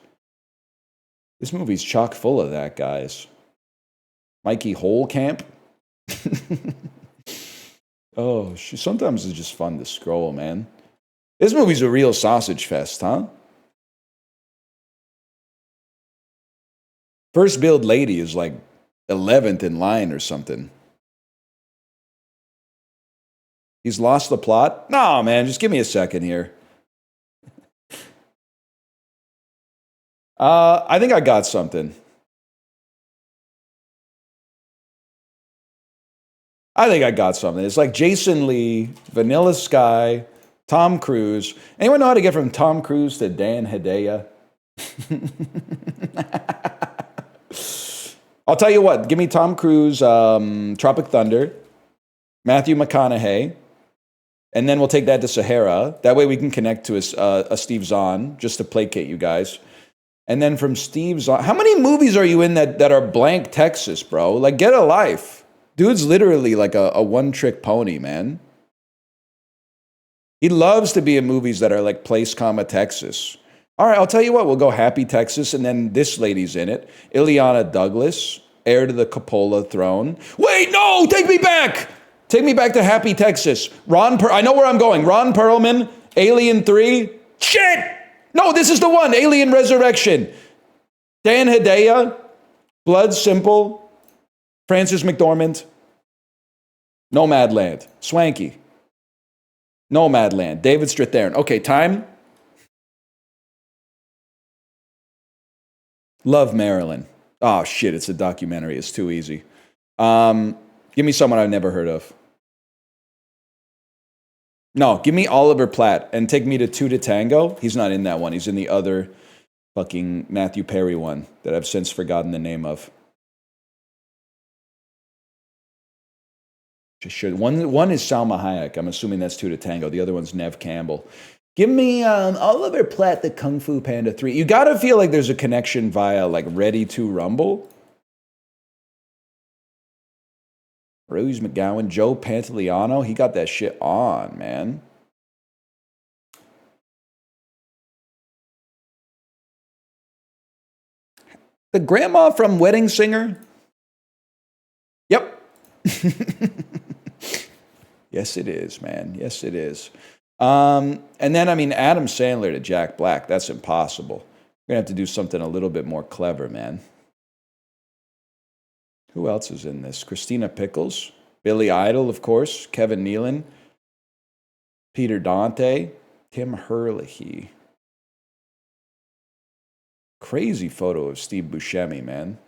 This movie's chock full of that, guys. Mikey Holcamp. Oh, sometimes it's just fun to scroll, man. This movie's a real sausage fest, huh? First Build Lady is like 11th in line or something. He's lost the plot? No, man, just give me a second here. I think I got something. It's like Jason Lee, Vanilla Sky, Tom Cruise. Anyone know how to get from Tom Cruise to Dan Hedaya? I'll tell you what. Give me Tom Cruise, Tropic Thunder, Matthew McConaughey, and then we'll take that to Sahara. That way we can connect to a Steve Zahn, just to placate you guys. And then from Steve Zahn, how many movies are you in that are blank Texas, bro? Like, get a life. Dude's literally like a one-trick pony, man. He loves to be in movies that are like Place, Texas. All right, I'll tell you what. We'll go Happy Texas, and then this lady's in it. Ileana Douglas, heir to the Coppola throne. Wait, no, take me back. Take me back to Happy Texas. I know where I'm going. Ron Perlman, Alien 3. Shit! No, this is the one. Alien Resurrection. Dan Hedaya, Blood Simple, Frances McDormand, Nomadland, Swanky. Nomadland, David Strathairn. Okay, time. Love Marilyn. Oh, shit, it's a documentary. It's too easy. Give me someone I've never heard of. No, give me Oliver Platt and take me to Two to Tango. He's not in that one. He's in the other fucking Matthew Perry one that I've since forgotten the name of. One is Salma Hayek. I'm assuming that's Two to Tango. The other one's Nev Campbell. Give me Oliver Platt, the Kung Fu Panda 3. You gotta feel like there's a connection via like Ready to Rumble. Rose McGowan, Joe Pantoliano. He got that shit on, man. The grandma from Wedding Singer? Yep. Yes, it is, man. Yes, it is. And then, I mean, Adam Sandler to Jack Black. That's impossible. We're going to have to do something a little bit more clever, man. Who else is in this? Christina Pickles, Billy Idol, of course, Kevin Nealon, Peter Dante, Tim Herlihy. Crazy photo of Steve Buscemi, man.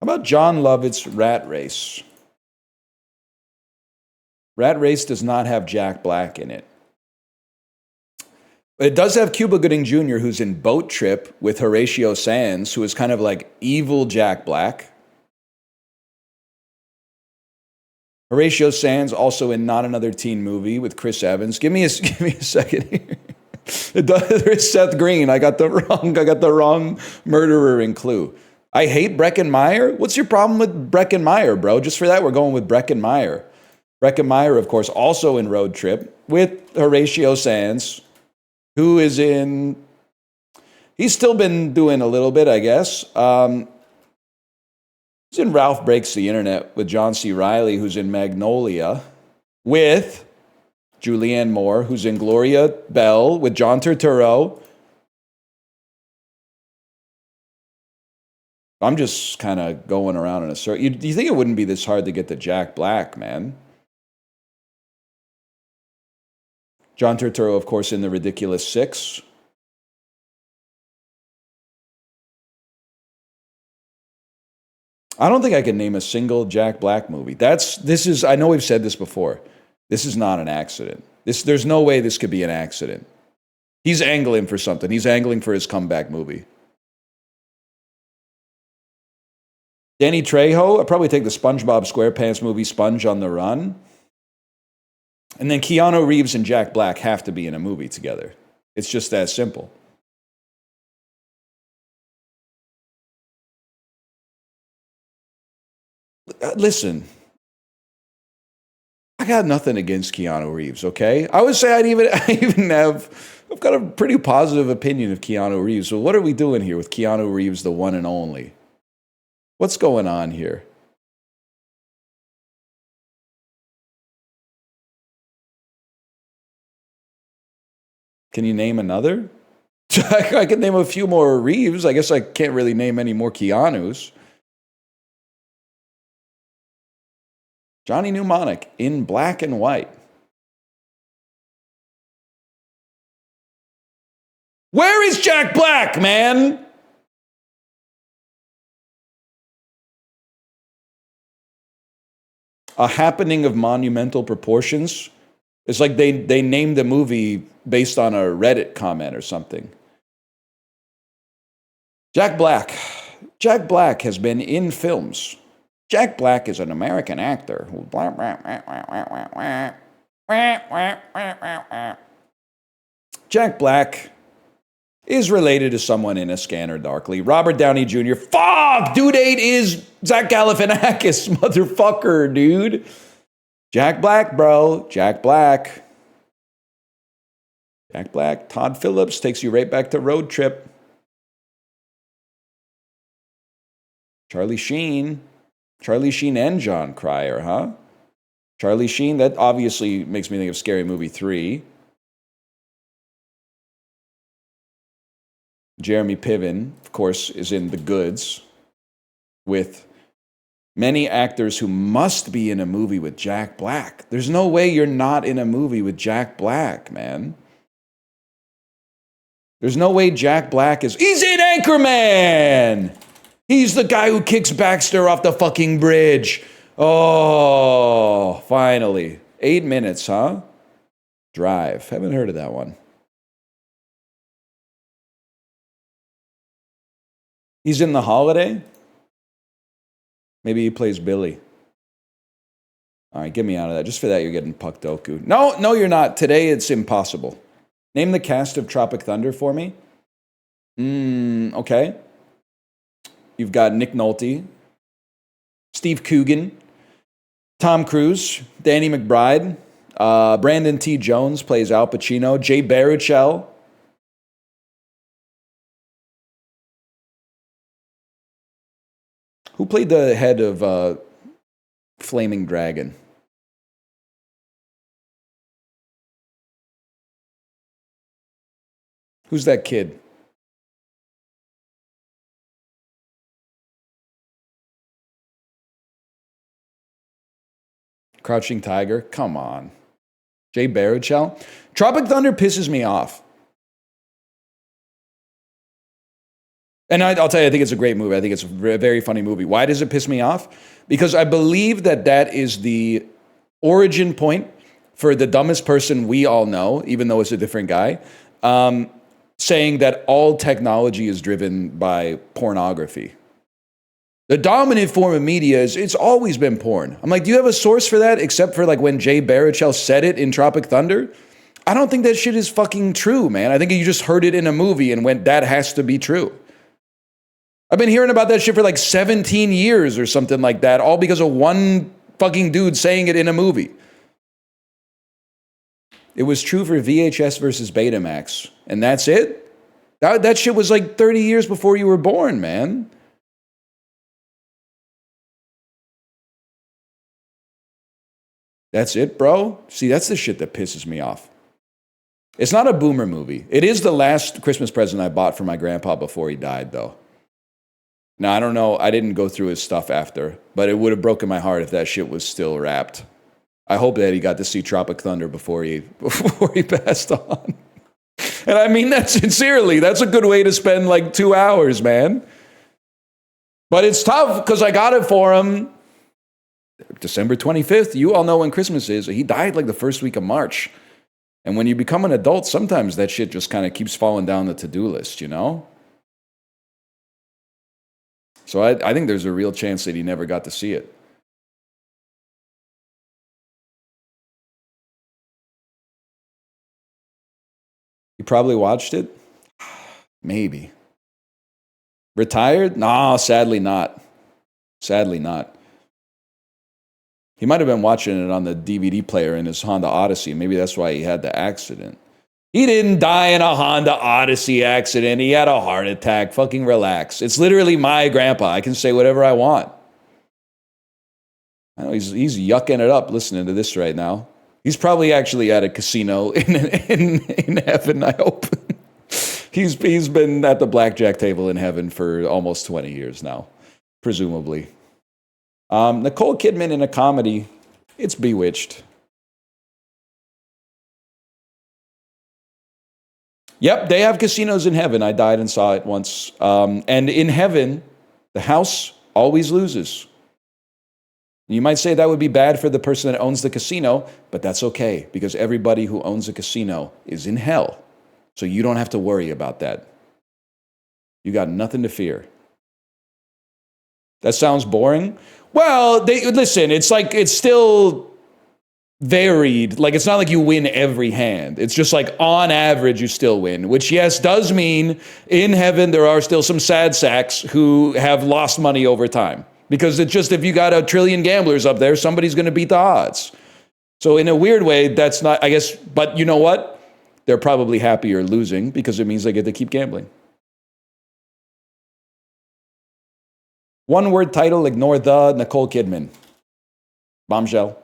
How about John Lovett's Rat Race? Rat Race does not have Jack Black in it. But it does have Cuba Gooding Jr., who's in Boat Trip with Horatio Sands, who is kind of like evil Jack Black. Horatio Sands also in Not Another Teen Movie with Chris Evans. Give me a second here. There's Seth Green. I got the wrong murderer in Clue. I hate Breckin Meyer. What's your problem with Breckin Meyer, bro? Just for that, we're going with Breckin Meyer. Breckin Meyer, of course, also in Road Trip with Horatio Sands, who is in. He's still been doing a little bit, I guess. He's in Ralph Breaks the Internet with John C. Reilly, who's in Magnolia, with Julianne Moore, who's in Gloria Bell, with John Turturro. I'm just kind of going around in a circle. Do you think it wouldn't be this hard to get to Jack Black, man? John Turturro, of course, in The Ridiculous Six. I don't think I can name a single Jack Black movie. I know we've said this before. This is not an accident. There's no way this could be an accident. He's angling for something. He's angling for his comeback movie. Danny Trejo, I'd probably take the SpongeBob SquarePants movie, Sponge on the Run. And then Keanu Reeves and Jack Black have to be in a movie together. It's just that simple. Listen, I got nothing against Keanu Reeves, okay? I would say I've got a pretty positive opinion of Keanu Reeves. So what are we doing here with Keanu Reeves, the one and only? What's going on here? Can you name another? I can name a few more Reeves. I guess I can't really name any more Keanus. Johnny Mnemonic in black and white. Where is Jack Black, man? A happening of monumental proportions. It's like they named the movie based on a Reddit comment or something. Jack Black. Jack Black has been in films. Jack Black is an American actor who. Jack Black is related to someone in A Scanner Darkly. Robert Downey Jr. Fuck! Due date is Zach Galifianakis, motherfucker, dude. Jack Black, bro. Jack Black. Jack Black. Todd Phillips takes you right back to Road Trip. Charlie Sheen. Charlie Sheen and John Cryer, huh? Charlie Sheen, that obviously makes me think of Scary Movie 3. Jeremy Piven, of course, is in The Goods with many actors who must be in a movie with Jack Black. There's no way you're not in a movie with Jack Black, man. There's no way Jack Black is... He's in Anchorman! He's the guy who kicks Baxter off the fucking bridge. Oh, finally. 8 minutes, huh? Drive. Haven't heard of that one. He's in The Holiday? Maybe he plays Billy. All right, get me out of that. Just for that, you're getting Puck Doku. No, you're not. Today, it's impossible. Name the cast of Tropic Thunder for me. Okay. You've got Nick Nolte, Steve Coogan, Tom Cruise, Danny McBride, Brandon T. Jones plays Al Pacino, Jay Baruchel. Who played the head of Flaming Dragon? Who's that kid? Crouching Tiger. Come on. Jay Baruchel. Tropic Thunder pisses me off. And I'll tell you, I think it's a great movie. I think it's a very funny movie. Why does it piss me off? Because I believe that is the origin point for the dumbest person we all know, even though it's a different guy, saying that all technology is driven by pornography. The dominant form of media it's always been porn. I'm like, do you have a source for that except for like when Jay Baruchel said it in Tropic Thunder? I don't think that shit is fucking true, man. I think you just heard it in a movie and went, that has to be true. I've been hearing about that shit for like 17 years or something like that, all because of one fucking dude saying it in a movie. It was true for VHS versus Betamax, and that's it? That shit was like 30 years before you were born, man. That's it, bro? See, that's the shit that pisses me off. It's not a boomer movie. It is the last Christmas present I bought for my grandpa before he died, though. Now, I don't know. I didn't go through his stuff after, but it would have broken my heart if that shit was still wrapped. I hope that he got to see Tropic Thunder before he passed on. And I mean that sincerely. That's a good way to spend like 2 hours, man. But it's tough because I got it for him December 25th. You all know when Christmas is. He died like the first week of March. And when you become an adult, sometimes that shit just kind of keeps falling down the to-do list, you know? So I think there's a real chance that he never got to see it. You probably watched it? Maybe. Retired? No, sadly not. Sadly not. He might have been watching it on the DVD player in his Honda Odyssey. Maybe that's why he had the accident. He didn't die in a Honda Odyssey accident. He had a heart attack. Fucking relax. It's literally my grandpa. I can say whatever I want. I know he's yucking it up listening to this right now. He's probably actually at a casino in heaven, I hope. He's been at the blackjack table in heaven for almost 20 years now, presumably. Nicole Kidman in a comedy, it's Bewitched. Yep, they have casinos in heaven. I died and saw it once. And in heaven, the house always loses. You might say that would be bad for the person that owns the casino, but that's okay because everybody who owns a casino is in hell. So you don't have to worry about that. You got nothing to fear. That sounds boring? Well, listen, it's still varied. Like, it's not like you win every hand. It's just like on average you still win, which yes, does mean in heaven there are still some sad sacks who have lost money over time. Because it's just, if you got 1 trillion gamblers up there, somebody's going to beat the odds. So in a weird way, that's not, I guess, but you know what? They're probably happier losing because it means they get to keep gambling. One word title, ignore the Nicole Kidman. Bombshell.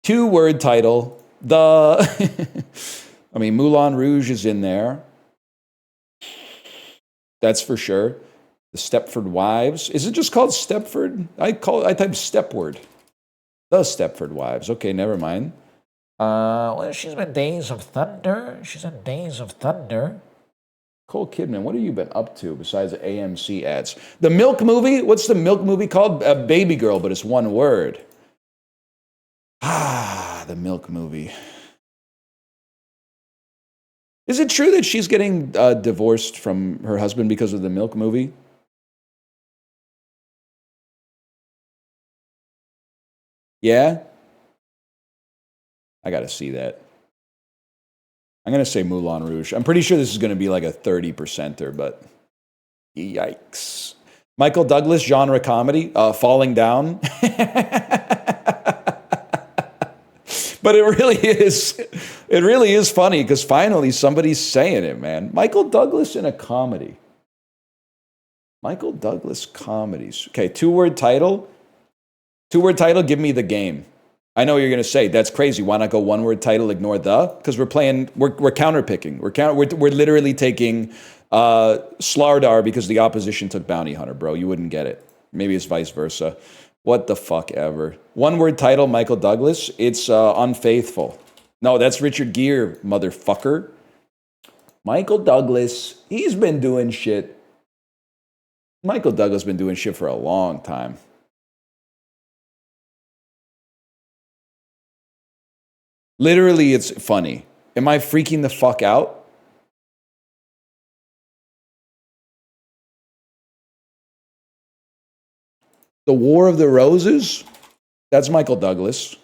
2 word title, the, I mean, Moulin Rouge is in there. That's for sure. The Stepford Wives. Is it just called Stepford? I type Stepward. The Stepford Wives. Okay, never mind. Well, she's been Days of Thunder. She's in Days of Thunder. Cole Kidman, what have you been up to besides the AMC ads? The Milk movie? What's the Milk movie called? Baby Girl, but it's one word. The Milk movie. Is it true that she's getting divorced from her husband because of the Milk movie? Yeah? I got to see that. I'm going to say Moulin Rouge. I'm pretty sure this is going to be like a 30%er, but yikes. Michael Douglas, genre comedy, Falling Down. But it really is funny because finally somebody's saying it, man. Michael Douglas in a comedy. Michael Douglas comedies. Okay, 2-word title. 2-word title, give me the game. I know what you're going to say, that's crazy. Why not go 1-word title, ignore the? Because we're counterpicking. We're literally taking Slardar because the opposition took Bounty Hunter, bro. You wouldn't get it. Maybe it's vice versa. What the fuck ever. One word title, Michael Douglas. It's unfaithful. No, that's Richard Gere, motherfucker. Michael Douglas, he's been doing shit. Michael Douglas been doing shit for a long time. Literally, it's funny. Am I freaking the fuck out? The War of the Roses? That's Michael Douglas.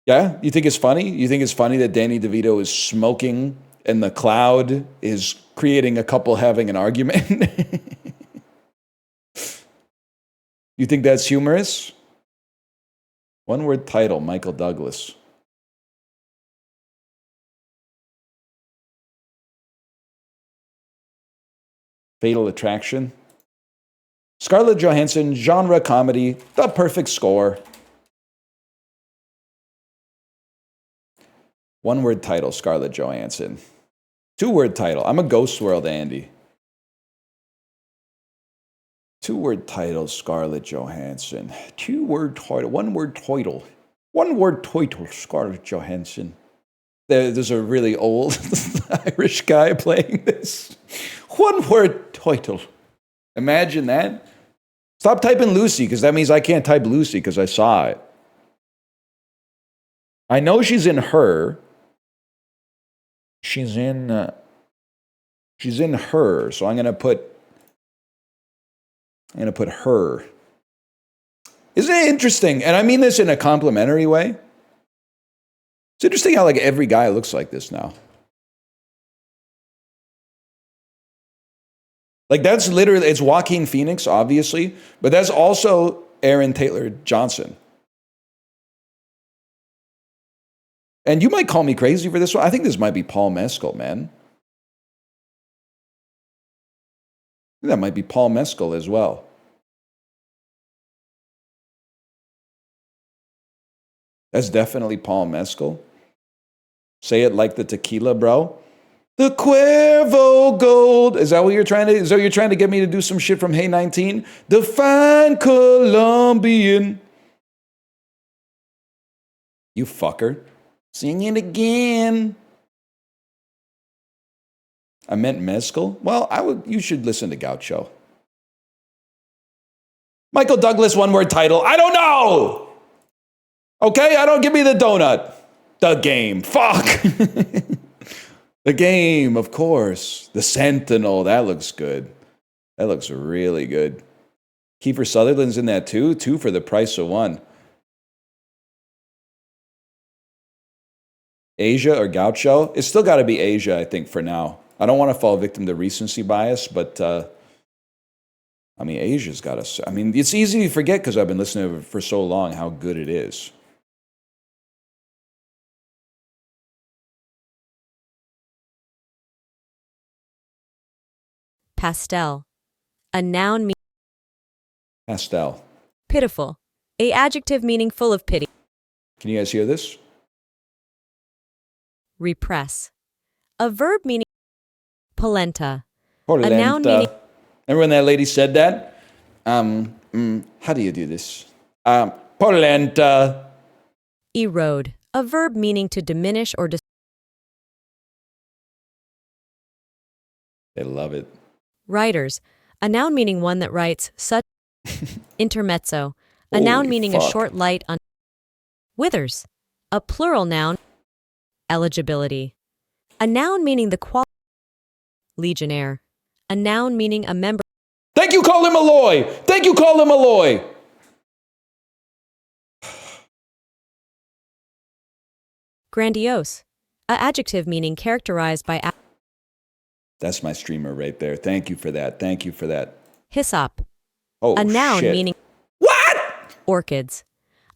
Yeah? You think it's funny? You think it's funny that Danny DeVito is smoking and the cloud is creating a couple having an argument? You think that's humorous? One word title, Michael Douglas. Fatal Attraction. Scarlett Johansson, genre comedy, the perfect score. One word title, Scarlett Johansson. Two word title, I'm a Ghost World Andy. Two word title, Scarlett Johansson. Two word title, one word title. One word title, Scarlett Johansson. There's a really old Irish guy playing this. One word title. Imagine that. Stop typing Lucy, because that means I can't type Lucy because I saw it. I know she's in Her. She's in Her, so I'm gonna put Her. Isn't it interesting? And I mean this in a complimentary way. It's interesting how like every guy looks like this now. Like that's literally, it's Joaquin Phoenix, obviously, but that's also Aaron Taylor Johnson. And you might call me crazy for this one. I think this might be Paul Mescal, man. That might be Paul Mescal as well. That's definitely Paul Mescal. Say it like the tequila, bro. The Cuervo Gold. Is that what you're trying to get me to do some shit from Hey 19? The fine Colombian. You fucker. Sing it again. I meant mezcal. Well, you should listen to Gaucho. Michael Douglas, one word title. I don't know. Okay, give me the donut. The Game. Fuck. The Game, of course. The Sentinel. That looks good. That looks really good. Kiefer Sutherland's in that too. 2 for the price of 1. Asia or Gaucho? It's still got to be Asia, I think, for now. I don't want to fall victim to recency bias, but I mean, Asia's got to. I mean, it's easy to forget because I've been listening to it for so long how good it is. Pastel. A noun meaning Pastel. pitiful. A adjective meaning full of pity. Can you guys hear this? Repress. A verb meaning polenta. Polenta. A noun meaning Remember when that lady said that? How do you do this? Polenta. erode. A verb meaning to diminish or They love it. writers. A noun meaning one that writes such. Intermezzo. A noun Holy meaning fuck. a short light on. Withers. A plural noun. Eligibility. A noun meaning the quality. Legionnaire. A noun meaning a member. Thank you, Colin Malloy. Thank you, Colin Malloy. Grandiose. A adjective meaning characterized by. That's my streamer right there. Thank you for that. Thank you for that. Hyssop. Oh, A noun shit. meaning What? orchids.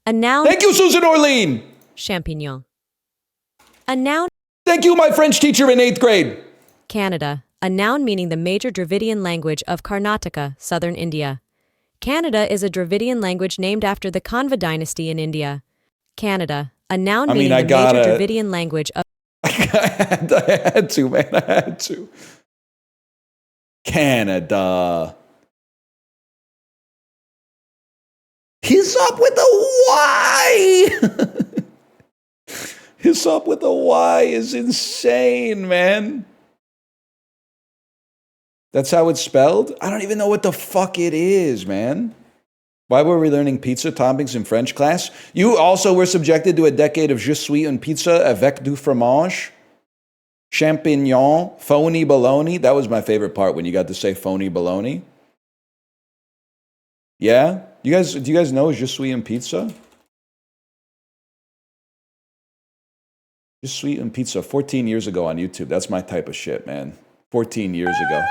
A noun. Thank you, Susan Orlean. Champignon. A noun. Thank you, my French teacher in 8th grade. Canada. A noun meaning the major Dravidian language of Karnataka, southern India. Canada is a Dravidian language named after the Kanva dynasty in India. Canada. A noun meaning the major Dravidian language of. I had to, man. I had to. Canada. He's up with a Y. His up with a Y is insane, man. That's how it's spelled? I don't even know what the fuck it is, man. Why were we learning pizza toppings in French class? You also were subjected to a decade of je suis une pizza avec du fromage, champignon, phony bologna. That was my favorite part when you got to say phony bologna. Yeah? Do you guys know je suis une pizza? Je suis une pizza 14 years ago on YouTube. That's my type of shit, man. 14 years ago.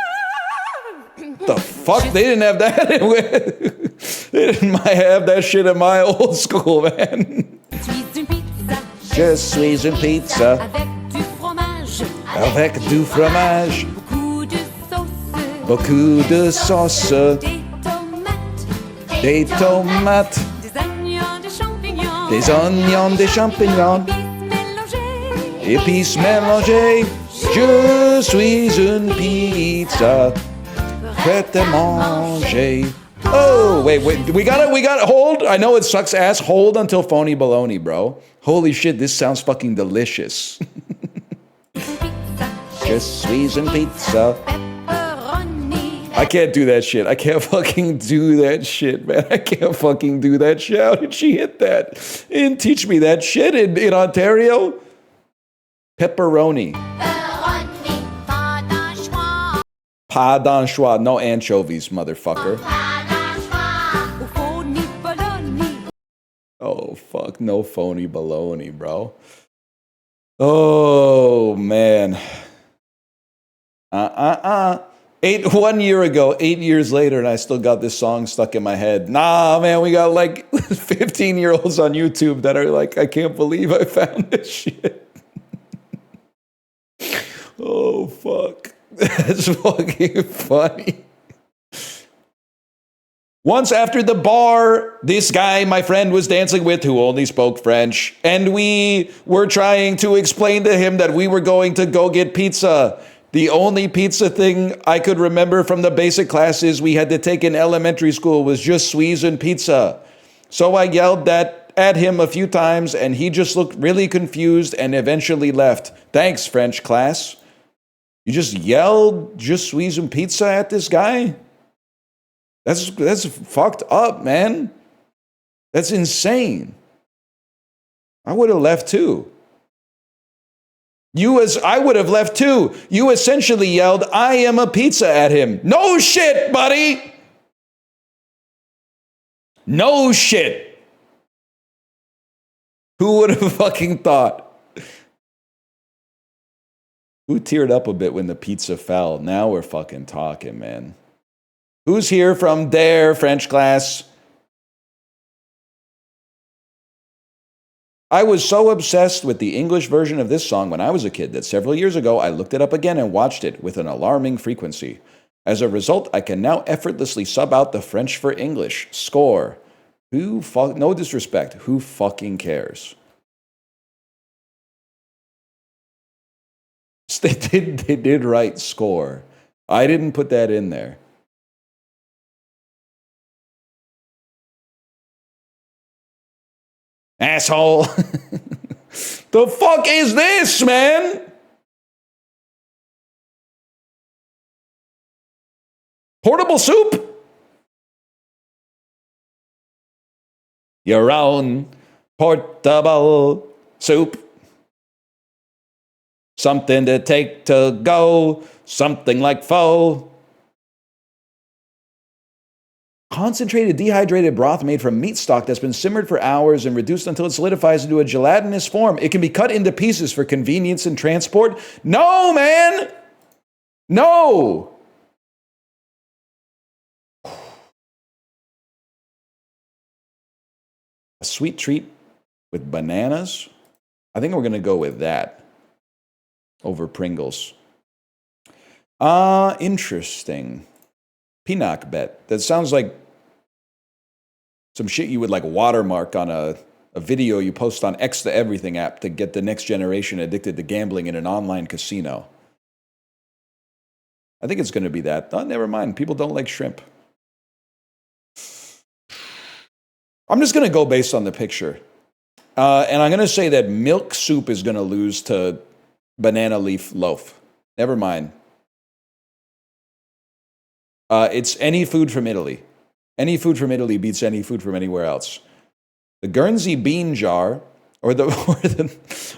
The fuck? They didn't have that. They didn't have that shit in my old school, man. Je suis une pizza avec du fromage, beaucoup de sauce, des tomates, des oignons, des champignons, épices mélangées. Je suis une pizza. Prête à manger. Oh, wait. We got hold. I know it sucks ass. Hold until phony baloney, bro. Holy shit, this sounds fucking delicious. Je suis une pizza. I can't do that shit. I can't fucking do that shit, man. I can't fucking do that shit. How did she hit that? They didn't teach me that shit in Ontario. Pepperoni. Pas d'anchois, no anchovies, motherfucker. Oh, fuck, no phony baloney, bro. Oh, man. 1 year ago, 8 years later, and I still got this song stuck in my head. Nah, man, we got like 15-year-olds on YouTube that are like, I can't believe I found this shit. Oh, fuck. That's fucking funny. Once after the bar, this guy my friend was dancing with who only spoke French, and we were trying to explain to him that we were going to go get pizza. The only pizza thing I could remember from the basic classes we had to take in elementary school was je suis une pizza. So I yelled that at him a few times, and he just looked really confused and eventually left. Thanks, French class. You just yelled je suis une pizza at this guy? That's fucked up, man. That's insane. I would have left too. I would have left too. You essentially yelled, I am a pizza at him. No shit, buddy. No shit. Who would have fucking thought? Who teared up a bit when the pizza fell? Now we're fucking talking, man. Who's here from their French class? I was so obsessed with the English version of this song when I was a kid that several years ago I looked it up again and watched it with an alarming frequency. As a result, I can now effortlessly sub out the French for English. Score. No disrespect. Who fucking cares? They did write score. I didn't put that in there. Asshole. The fuck is this, man? Portable soup? Your own portable soup. Something to take to go. Something like pho. Concentrated dehydrated broth made from meat stock that's been simmered for hours and reduced until it solidifies into a gelatinous form. It can be cut into pieces for convenience and transport. No, man! No! A sweet treat with bananas? I think we're going to go with that over Pringles. Interesting. Pinoc bet. That sounds like some shit you would like watermark on a video you post on X to Everything app to get the next generation addicted to gambling in an online casino. I think it's going to be that. Oh, never mind. People don't like shrimp. I'm just going to go based on the picture. And I'm going to say that milk soup is going to lose to banana leaf loaf. Never mind. It's any food from Italy. Any food from Italy beats any food from anywhere else. The Guernsey bean jar, or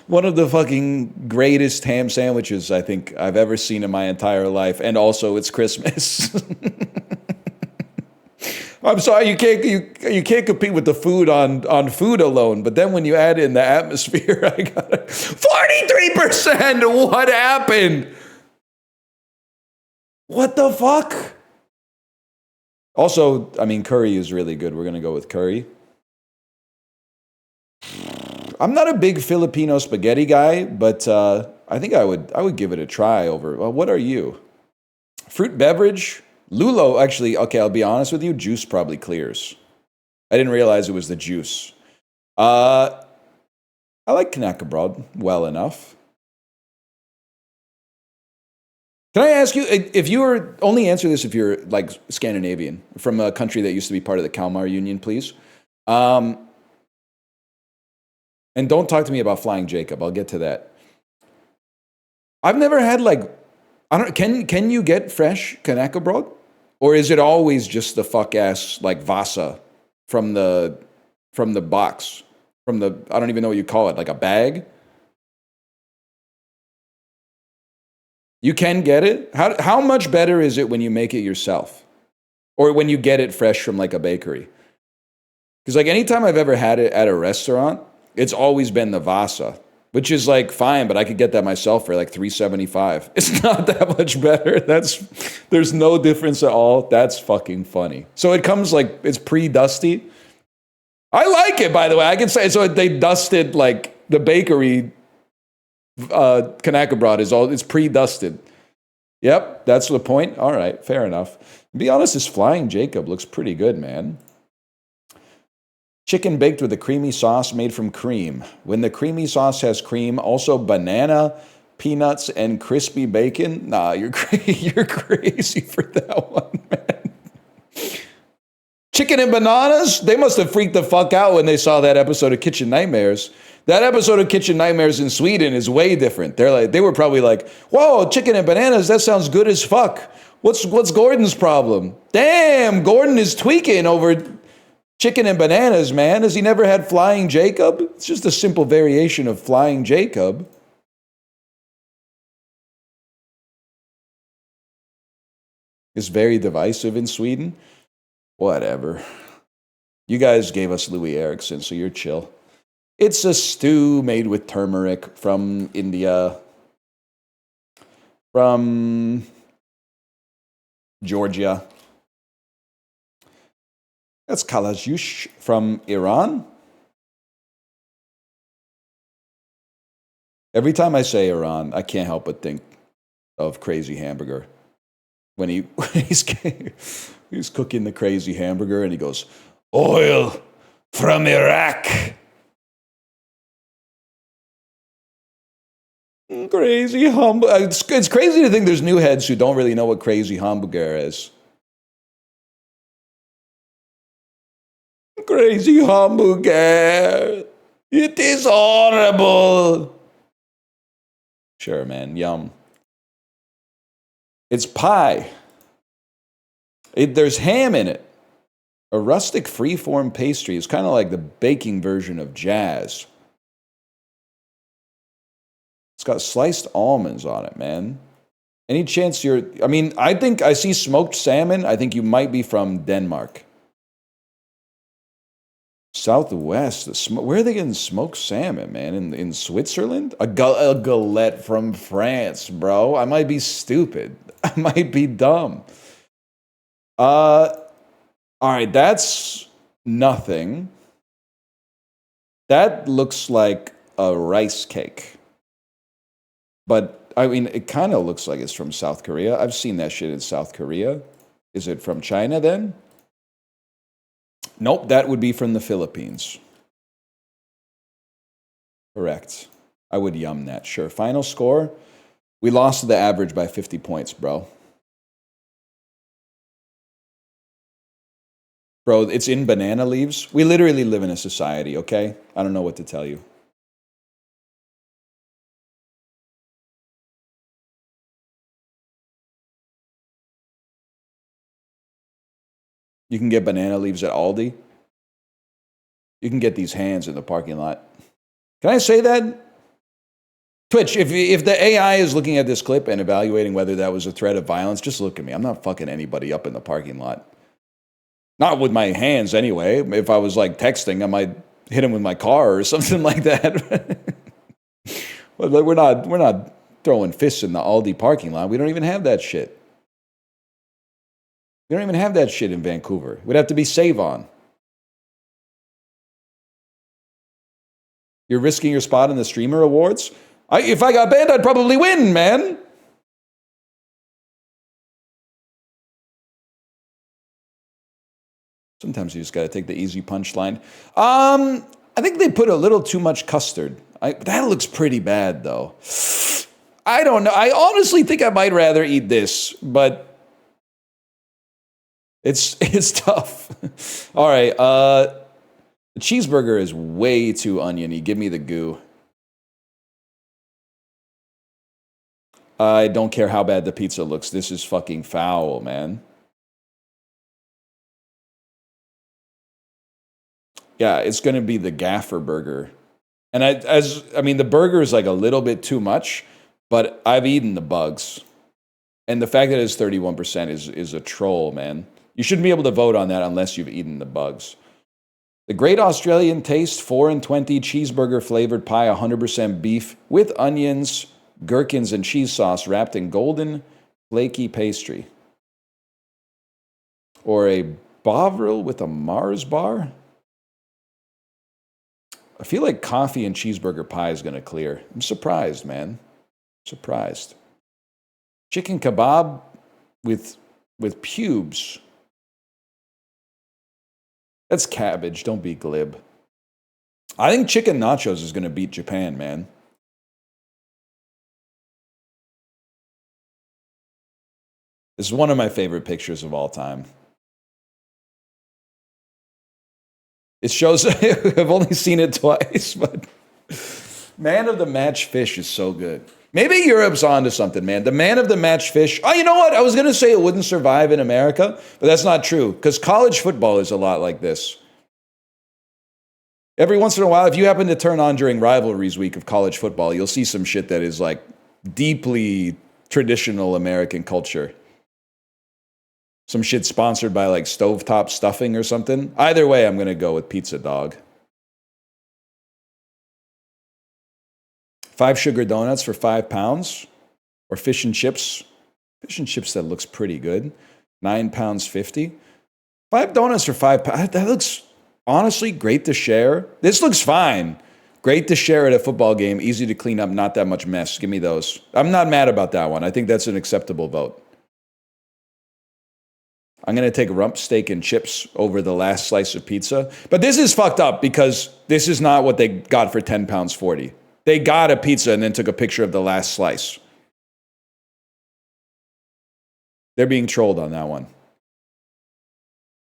one of the fucking greatest ham sandwiches I think I've ever seen in my entire life, and also it's Christmas. I'm sorry, you can't compete with the food on food alone. But then when you add in the atmosphere, I got it. 43%. What happened? What the fuck? Also, I mean, curry is really good. We're gonna go with curry. I'm not a big Filipino spaghetti guy, but I think I would give it a try over. Well, what are you? Fruit beverage? Lulo, actually, okay, I'll be honest with you, juice probably clears. I didn't realize it was the juice. I like Kanaka Broad well enough. Can I ask you, if you were, only answer this if you're like Scandinavian, from a country that used to be part of the Kalmar Union, please. And don't talk to me about Flying Jacob, I'll get to that. I've never had can you get fresh Kanaka Broad? Or is it always just the fuck ass like Vasa from the box? I don't even know what you call it, like a bag? You can get it? How much better is it when you make it yourself? Or when you get it fresh from like a bakery? Because like anytime I've ever had it at a restaurant, it's always been the Vasa, which is like fine, but I could get that myself for like $3.75. It's not that much better. There's no difference at all. That's fucking funny. So it comes like, it's pre-dusty. I like it, by the way. I can say, so they dusted like the bakery Kanaka Broad it's pre-dusted. Yep, that's the point. All right, fair enough. To be honest, this Flying Jacob looks pretty good, man. Chicken baked with a creamy sauce made from cream. When the creamy sauce has cream, also banana, peanuts, and crispy bacon. Nah, you're crazy for that one, man. Chicken and bananas? They must have freaked the fuck out when they saw that episode of Kitchen Nightmares. That episode of Kitchen Nightmares in Sweden is way different. They were probably like, whoa, chicken and bananas, that sounds good as fuck. What's Gordon's problem? Damn, Gordon is tweaking over chicken and bananas, man. Has he never had Flying Jacob? It's just a simple variation of Flying Jacob. It's very divisive in Sweden. Whatever. You guys gave us Louis Erickson, so you're chill. It's a stew made with turmeric from India, from Georgia. That's kalajush from Iran. Every time I say Iran, I can't help but think of Crazy Hamburger. When he's cooking the crazy hamburger and he goes, oil from Iraq. Crazy hamburger. It's crazy to think there's new heads who don't really know what crazy hamburger is. Crazy hamburger. It is horrible. Sure, man. Yum. It's pie. There's ham in it. A rustic freeform pastry. It's kind of like the baking version of jazz. It's got sliced almonds on it, man. Any chance I think I see smoked salmon. I think you might be from Denmark. Southwest. Where are they getting smoked salmon, man? In Switzerland? A galette from France, bro. I might be stupid. I might be dumb. All right, that's nothing. That looks like a rice cake. But, I mean, it kind of looks like it's from South Korea. I've seen that shit in South Korea. Is it from China then? Nope, that would be from the Philippines. Correct. I would yum that, sure. Final score? We lost the average by 50 points, bro. Bro, it's in banana leaves. We literally live in a society, okay? I don't know what to tell you. You can get banana leaves at Aldi. You can get these hands in the parking lot. Can I say that? Twitch, if the AI is looking at this clip and evaluating whether that was a threat of violence, just look at me. I'm not fucking anybody up in the parking lot. Not with my hands, anyway. If I was like texting, I might hit him with my car or something like that. But we're not throwing fists in the Aldi parking lot. We don't even have that shit. We don't even have that shit in Vancouver. We'd have to be Save-On. You're risking your spot in the streamer awards? If I got banned, I'd probably win, man. Sometimes you just got to take the easy punchline. I think they put a little too much custard. That looks pretty bad, though. I don't know. I honestly think I might rather eat this, but it's tough. All right. The cheeseburger is way too oniony. Give me the goo. I don't care how bad the pizza looks. This is fucking foul, man. Yeah, it's going to be the gaffer burger. And I mean, the burger is like a little bit too much, but I've eaten the bugs. And the fact that it's 31% is a troll, man. You shouldn't be able to vote on that unless you've eaten the bugs. The Great Australian Taste 4 and 20 cheeseburger flavored pie, 100% beef with onions, gherkins, and cheese sauce wrapped in golden flaky pastry. Or a Bovril with a Mars bar. I feel like coffee and cheeseburger pie is going to clear. I'm surprised, man. Surprised. Chicken kebab with pubes. That's cabbage. Don't be glib. I think chicken nachos is going to beat Japan, man. This is one of my favorite pictures of all time. It shows, I've only seen it twice, but man of the match fish is so good. Maybe Europe's onto something, man. The man of the match fish. Oh, you know what? I was going to say it wouldn't survive in America, but that's not true because college football is a lot like this. Every once in a while, if you happen to turn on during rivalries week of college football, you'll see some shit that is like deeply traditional American culture. Some shit sponsored by like stovetop stuffing or something. Either way, I'm going to go with pizza dog. 5 sugar donuts for £5. Or fish and chips. Fish and chips that looks pretty good. £9.50. 5 donuts for £5. That looks honestly great to share. This looks fine. Great to share at a football game. Easy to clean up. Not that much mess. Give me those. I'm not mad about that one. I think that's an acceptable vote. I'm going to take rump steak and chips over the last slice of pizza. But this is fucked up because this is not what they got for £10.40. They got a pizza and then took a picture of the last slice. They're being trolled on that one.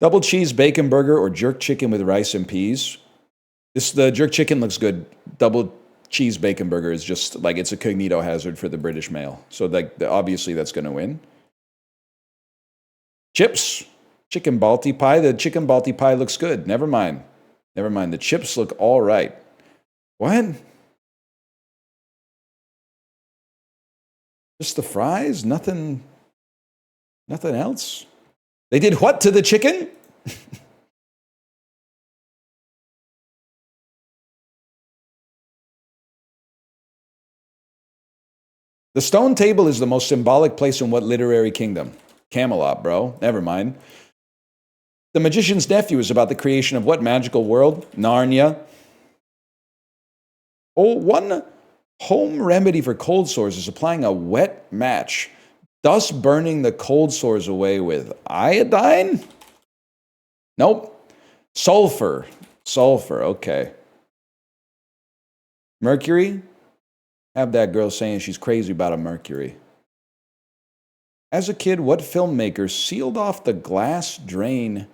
Double cheese bacon burger or jerk chicken with rice and peas. The jerk chicken looks good. Double cheese bacon burger is just like it's a cognito hazard for the British male. So like obviously that's going to win. Chips, chicken balti pie. The chicken balti pie looks good. Never mind. The chips look all right. What? Just the fries? Nothing else? They did what to the chicken? The stone table is the most symbolic place in what literary kingdom? Camelot, bro. Never mind. The Magician's Nephew is about the creation of what magical world? Narnia. Oh, one home remedy for cold sores is applying a wet match, thus burning the cold sores away with iodine? Nope. Sulfur. Okay. Mercury? Have that girl saying she's crazy about a mercury. As a kid, what filmmaker sealed off the glass drain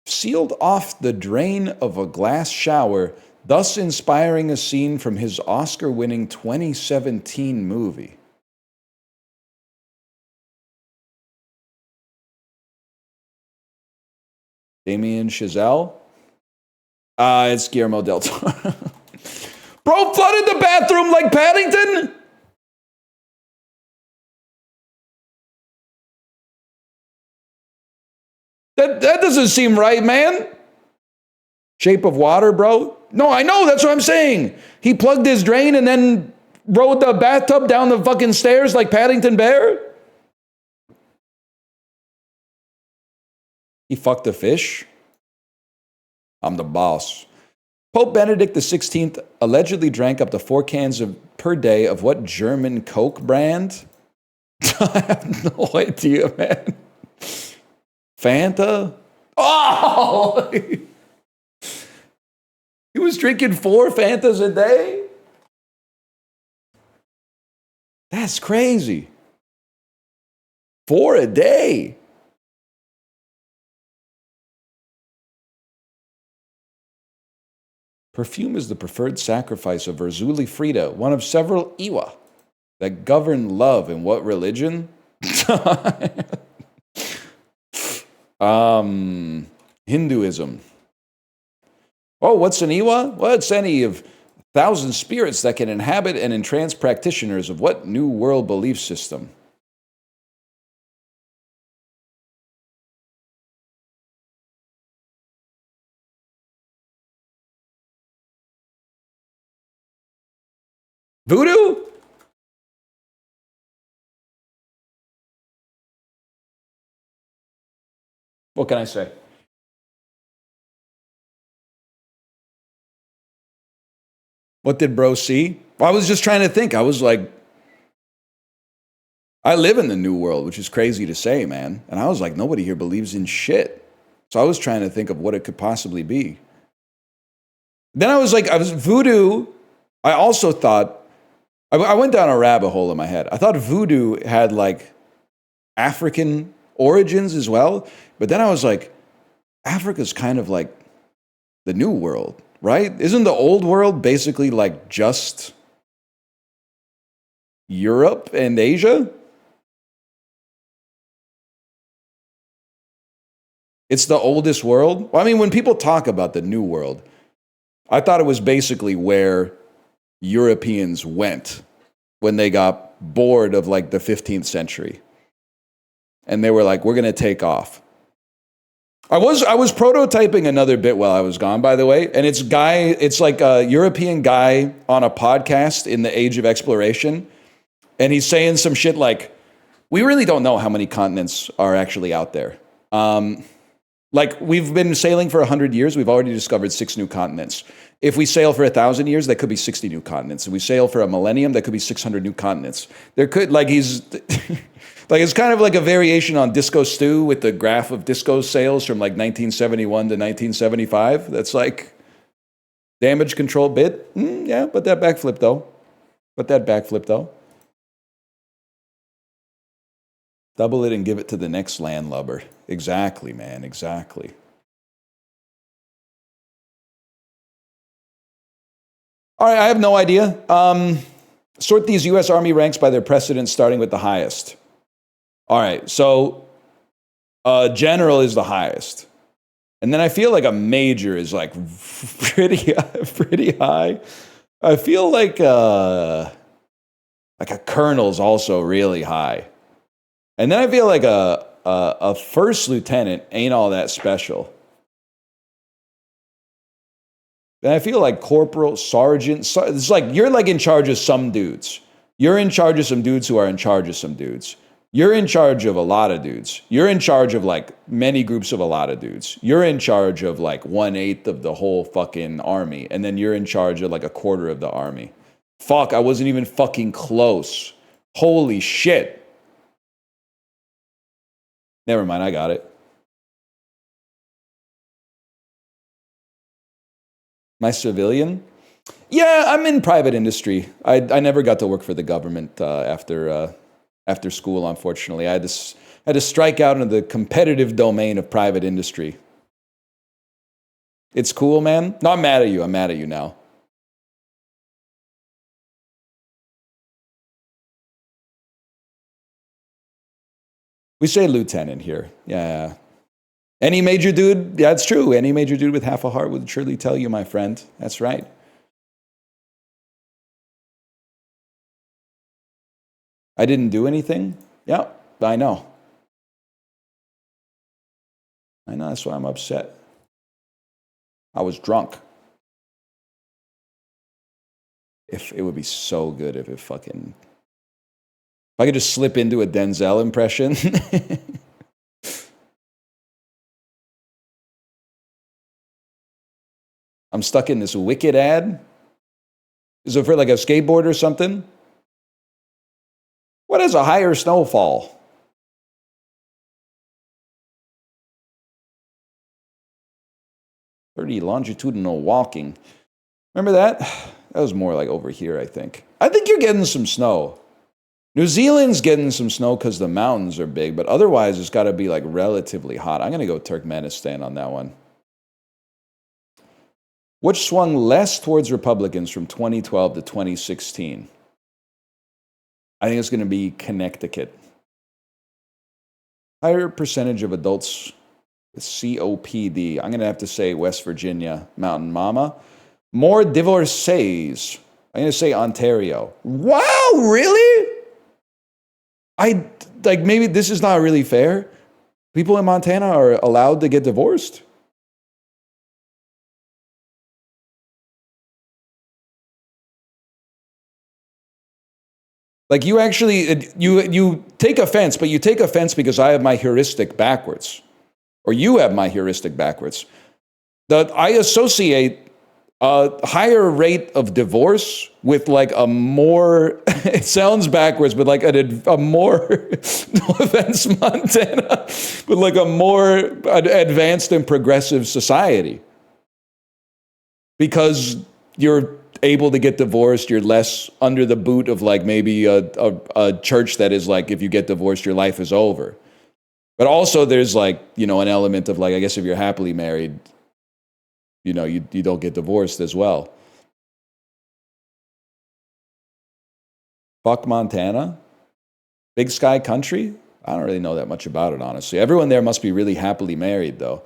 sealed off the drain of a glass shower, thus inspiring a scene from his Oscar-winning 2017 movie. Damien Chazelle? It's Guillermo del Toro. Bro flooded the bathroom like Paddington? That doesn't seem right, man. Shape of Water, bro? No, I know, that's what I'm saying. He plugged his drain and then rode the bathtub down the fucking stairs like Paddington Bear? He fucked a fish? I'm the boss. Pope Benedict XVI allegedly drank up to 4 cans per day of what German Coke brand? I have no idea, man. Fanta? Oh! He was drinking 4 Fantas a day? That's crazy. 4 a day. Perfume is the preferred sacrifice of Urzuli Frida, one of several Iwa that govern love in what religion? Hinduism. Oh, what's an Iwa? Well, it's any of 1,000 spirits that can inhabit and entrance practitioners of what New World belief system? Voodoo? What can I say? What did bro see? Well, I was just trying to think. I was like, I live in the new world, which is crazy to say, man. And I was like, nobody here believes in shit. So I was trying to think of what it could possibly be. Then I was like, voodoo. I also thought, I went down a rabbit hole in my head. I thought voodoo had like African origins as well. But then I was like, Africa's kind of like the new world, right? Isn't the old world basically like just Europe and Asia? It's the oldest world. Well, I mean, when people talk about the new world, I thought it was basically where Europeans went when they got bored of like the 15th century. And they were like, we're going to take off. I was prototyping another bit while I was gone, by the way. And it's like a European guy on a podcast in the age of exploration. And he's saying some shit like, we really don't know how many continents are actually out there. Like, we've been sailing for 100 years. We've already discovered 6 new continents. If we sail for 1,000 years, that could be 60 new continents. If we sail for a millennium, that could be 600 new continents. There could, like, he's, like, it's kind of like a variation on Disco Stew with the graph of disco sales from, like, 1971 to 1975. That's, like, damage control bit. Yeah, but that backflip, though. Double it and give it to the next landlubber. Exactly, man, exactly. All right, I have no idea. Sort these U.S. Army ranks by their precedence, starting with the highest. All right, so general is the highest. And then I feel like a major is like pretty high. I feel like a colonel's also really high. And then I feel like a first lieutenant ain't all that special. And I feel like corporal, sergeant, it's like you're like in charge of some dudes. You're in charge of some dudes who are in charge of some dudes. You're in charge of a lot of dudes. You're in charge of like many groups of a lot of dudes. You're in charge of like 1/8 of the whole fucking army. And then you're in charge of like 1/4 of the army. Fuck, I wasn't even fucking close. Holy shit. Never mind, I got it. My civilian? Yeah, I'm in private industry. I never got to work for the government after school, unfortunately. I had to strike out into the competitive domain of private industry. It's cool, man. No, I'm mad at you. I'm mad at you now. We say lieutenant here. Yeah. Any major dude, yeah, it's true. Any major dude with half a heart would surely tell you, my friend. That's right. I didn't do anything? Yeah, I know. I know, that's why I'm upset. I was drunk. If it would be so good if it fucking... If I could just slip into a Denzel impression. I'm stuck in this Wicked ad. Is it for like a skateboard or something? What is a higher snowfall? "30 longitudinal walking." Remember that? That was more like over here, I think. I think you're getting some snow. New Zealand's getting some snow because the mountains are big, but otherwise it's got to be like relatively hot. I'm going to go Turkmenistan on that one. Which swung less towards Republicans from 2012 to 2016? I think it's going to be Connecticut. Higher percentage of adults with COPD. I'm going to have to say West Virginia, Mountain Mama. More divorcees. I'm going to say Ontario. Wow, really? Maybe this is not really fair. People in Montana are allowed to get divorced? Like you actually, you take offense, but you take offense because I have my heuristic backwards. Or you have my heuristic backwards. I associate a higher rate of divorce with like a more, it sounds backwards, but like a more, no offense, Montana, but like a more advanced and progressive society. Because you're able to get divorced, you're less under the boot of like maybe a church that is like, if you get divorced, your life is over. But also there's like, an element of like, I guess if you're happily married, you don't get divorced as well. Fuck Montana? Big sky country? I don't really know that much about it, honestly. Everyone there must be really happily married, though.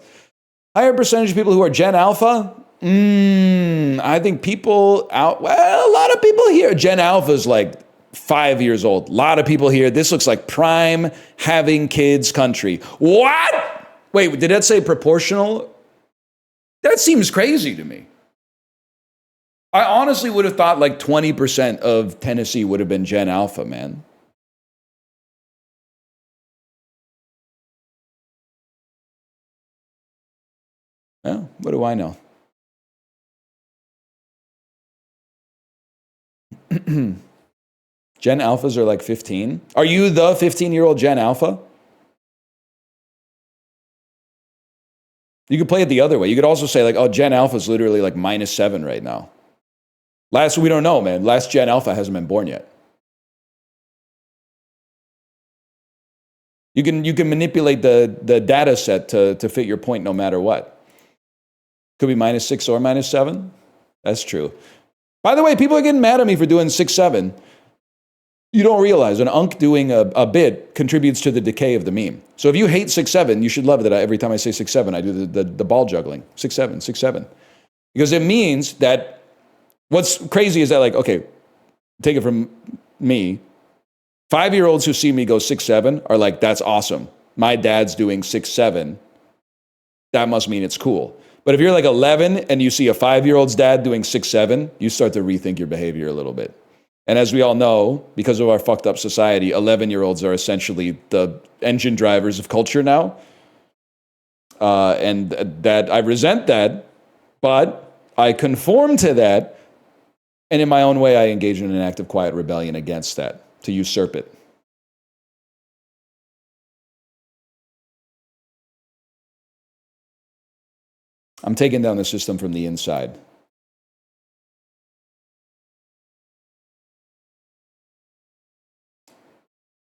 Higher percentage of people who are Gen Alpha? I think a lot of people here. Gen Alpha is like 5 years old. A lot of people here. This looks like prime having kids country. What? Wait, did that say proportional? That seems crazy to me. I honestly would have thought like 20% of Tennessee would have been Gen Alpha, man. Yeah, what do I know? Gen Alphas are like 15. Are you the 15-year-old Gen Alpha? You could play it the other way. You could also say like, oh, Gen Alpha is literally like -7 right now. We don't know, man. Last Gen Alpha hasn't been born yet. You can manipulate the data set to fit your point no matter what. Could be -6 or -7. That's true. By the way, people are getting mad at me for doing 6-7. You don't realize an unk doing a bit contributes to the decay of the meme. So if you hate 6-7, you should love that every time I say 6-7, I do the ball juggling. 6-7, 6-7. Because it means that what's crazy is that, like, okay, take it from me. 5-year-olds who see me go 6-7 are like, that's awesome. My dad's doing 6-7. That must mean it's cool. But if you're like 11 and you see a 5-year-old's dad doing 6-7, you start to rethink your behavior a little bit. And as we all know, because of our fucked up society, 11-year-olds are essentially the engine drivers of culture now. And that I resent that, but I conform to that. And in my own way, I engage in an act of quiet rebellion against that, to usurp it. I'm taking down the system from the inside.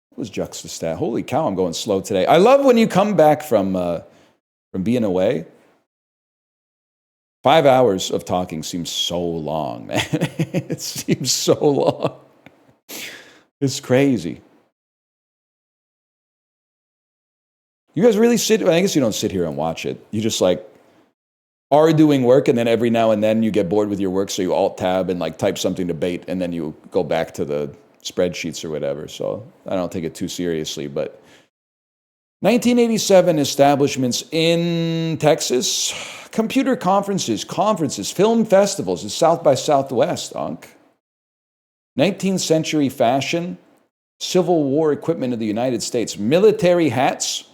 What was Juxtastat? Holy cow, I'm going slow today. I love when you come back from being away. 5 hours of talking seems so long, man. It seems so long. It's crazy. You guys really sit, I guess you don't sit here and watch it. You just like are doing work, and then every now and then you get bored with your work, so you alt tab and like type something to bait, and then you go back to the spreadsheets or whatever. So I don't take it too seriously, but 1987 establishments in Texas, computer conferences, film festivals, is South by Southwest, Unc. 19th century fashion, Civil War equipment of the United States, military hats,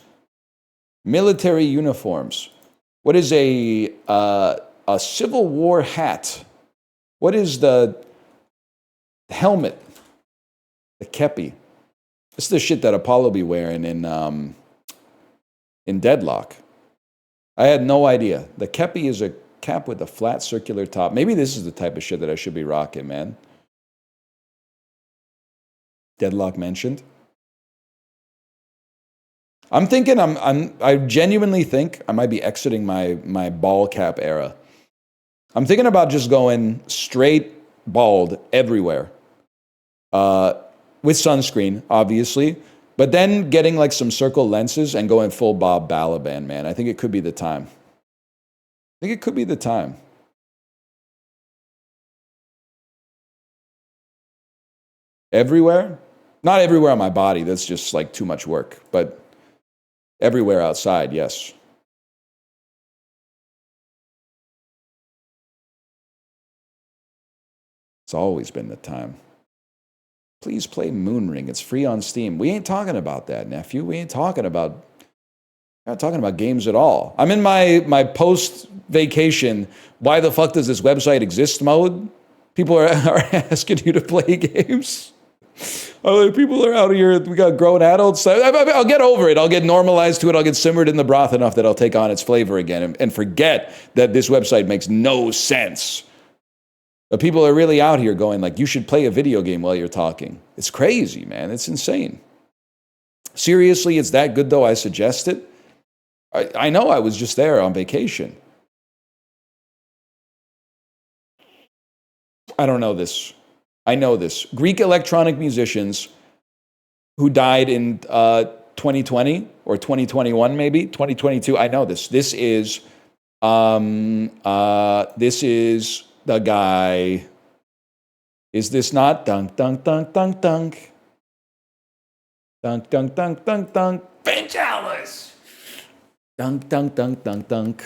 military uniforms. What is a Civil War hat? What is the helmet? The kepi. This is the shit that Apollo be wearing in Deadlock. I had no idea. The kepi is a cap with a flat circular top. Maybe this is the type of shit that I should be rocking, man. Deadlock mentioned. I'm thinking I genuinely think I might be exiting my ball cap era. I'm thinking about just going straight bald everywhere. With sunscreen, obviously, but then getting like some circle lenses and going full Bob Balaban, man. I think it could be the time. I think it could be the time. Everywhere? Not everywhere on my body. That's just like too much work. But everywhere outside, yes. It's always been the time. Please play Moonring. It's free on Steam. We ain't talking about that, nephew. We ain't talking about games at all. I'm in my post-vacation, why the fuck does this website exist mode? People are asking you to play games. People are out here, we got grown adults. I'll get over it. I'll get normalized to it. I'll get simmered in the broth enough that I'll take on its flavor again and forget that this website makes no sense. But people are really out here going like, you should play a video game while you're talking. It's crazy, man. It's insane. Seriously, it's that good though, I suggest it? I know I was just there on vacation. I don't know this. I know this. Greek electronic musicians who died in 2020 or 2021 maybe, 2022. I know this. This is the guy. Is this not dunk dunk dunk dunk dunk? Dunk dunk dunk dunk dunk. Vangelis. Dunk dunk dunk dunk dunk.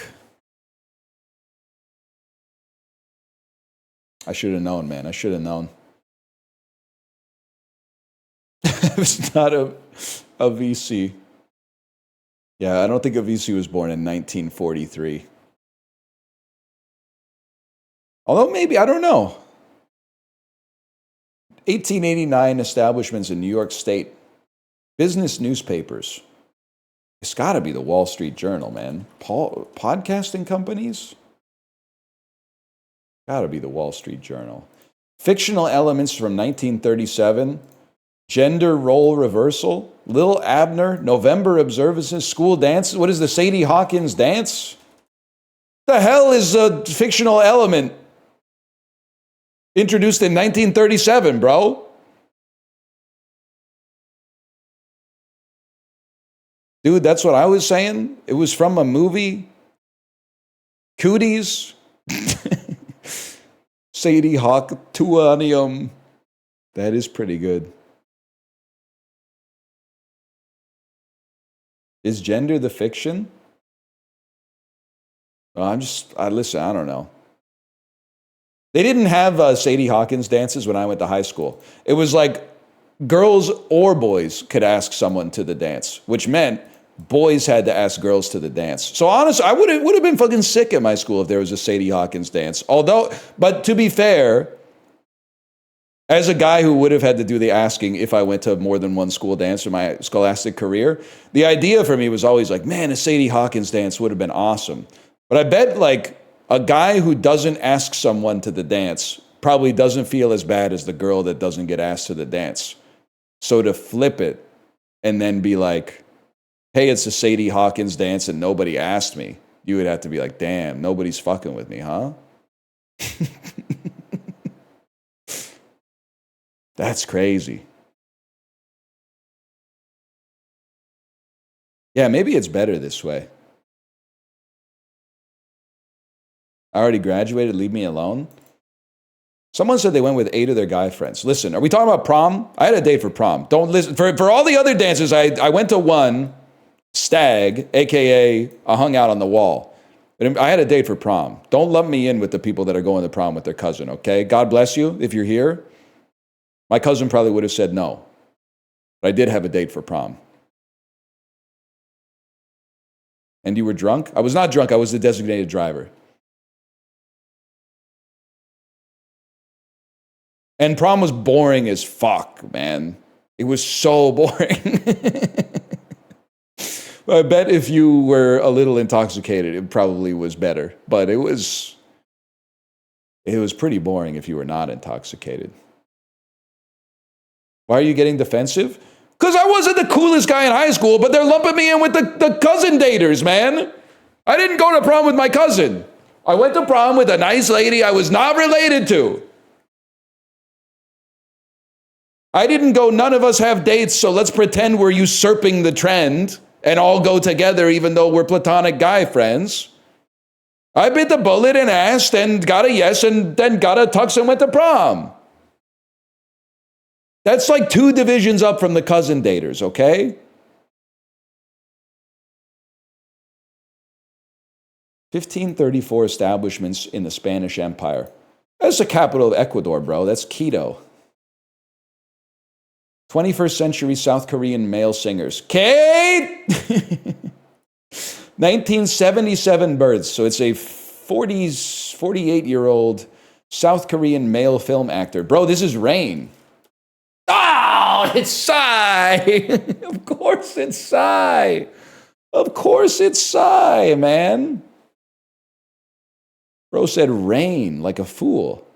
I should have known, man. I should have known. It was not a VC. Yeah, I don't think a VC was born in 1943. Although maybe, I don't know. 1889 establishments in New York State. Business newspapers. It's got to be the Wall Street Journal, man. Podcasting companies? Got to be the Wall Street Journal. Fictional elements from 1937. Gender role reversal. Lil Abner. November observances. School dances. What is the Sadie Hawkins dance? The hell is a fictional element introduced in 1937, bro? Dude, that's what I was saying. It was from a movie. Cooties. Sadie Hawk Tuanium. That is pretty good. Is gender the fiction? Listen, I don't know. They didn't have Sadie Hawkins dances when I went to high school. It was like girls or boys could ask someone to the dance, which meant boys had to ask girls to the dance. So honestly, I would have been fucking sick at my school if there was a Sadie Hawkins dance. But to be fair, as a guy who would have had to do the asking if I went to more than one school dance in my scholastic career, the idea for me was always like, man, a Sadie Hawkins dance would have been awesome. But I bet like a guy who doesn't ask someone to the dance probably doesn't feel as bad as the girl that doesn't get asked to the dance. So to flip it and then be like, hey, it's a Sadie Hawkins dance and nobody asked me. You would have to be like, damn, nobody's fucking with me, huh? That's crazy. Yeah, maybe it's better this way. I already graduated, leave me alone. Someone said they went with 8 of their guy friends. Listen, are we talking about prom? I had a date for prom. Don't listen. For all the other dances, I went to one, stag, AKA I hung out on the wall. But I had a date for prom. Don't lump me in with the people that are going to prom with their cousin, okay? God bless you if you're here. My cousin probably would have said no. But I did have a date for prom. And you were drunk? I was not drunk. I was the designated driver. And prom was boring as fuck, man. It was so boring. I bet if you were a little intoxicated, it probably was better. But it was pretty boring if you were not intoxicated. Why are you getting defensive? Because I wasn't the coolest guy in high school, but they're lumping me in with the cousin daters, man. I didn't go to prom with my cousin. I went to prom with a nice lady I was not related to. I didn't go, none of us have dates, so let's pretend we're usurping the trend and all go together even though we're platonic guy friends. I bit the bullet and asked and got a yes and then got a tux and went to prom. That's like 2 divisions up from the cousin daters, okay? 1534 establishments in the Spanish Empire. That's the capital of Ecuador, bro. That's Quito. 21st century South Korean male singers. Kate! 1977 births. So it's a 48-year-old South Korean male film actor. Bro, this is Rain. Oh, it's Psy. Of course it's Psy. Of course it's Psy, man. Bro said Rain like a fool.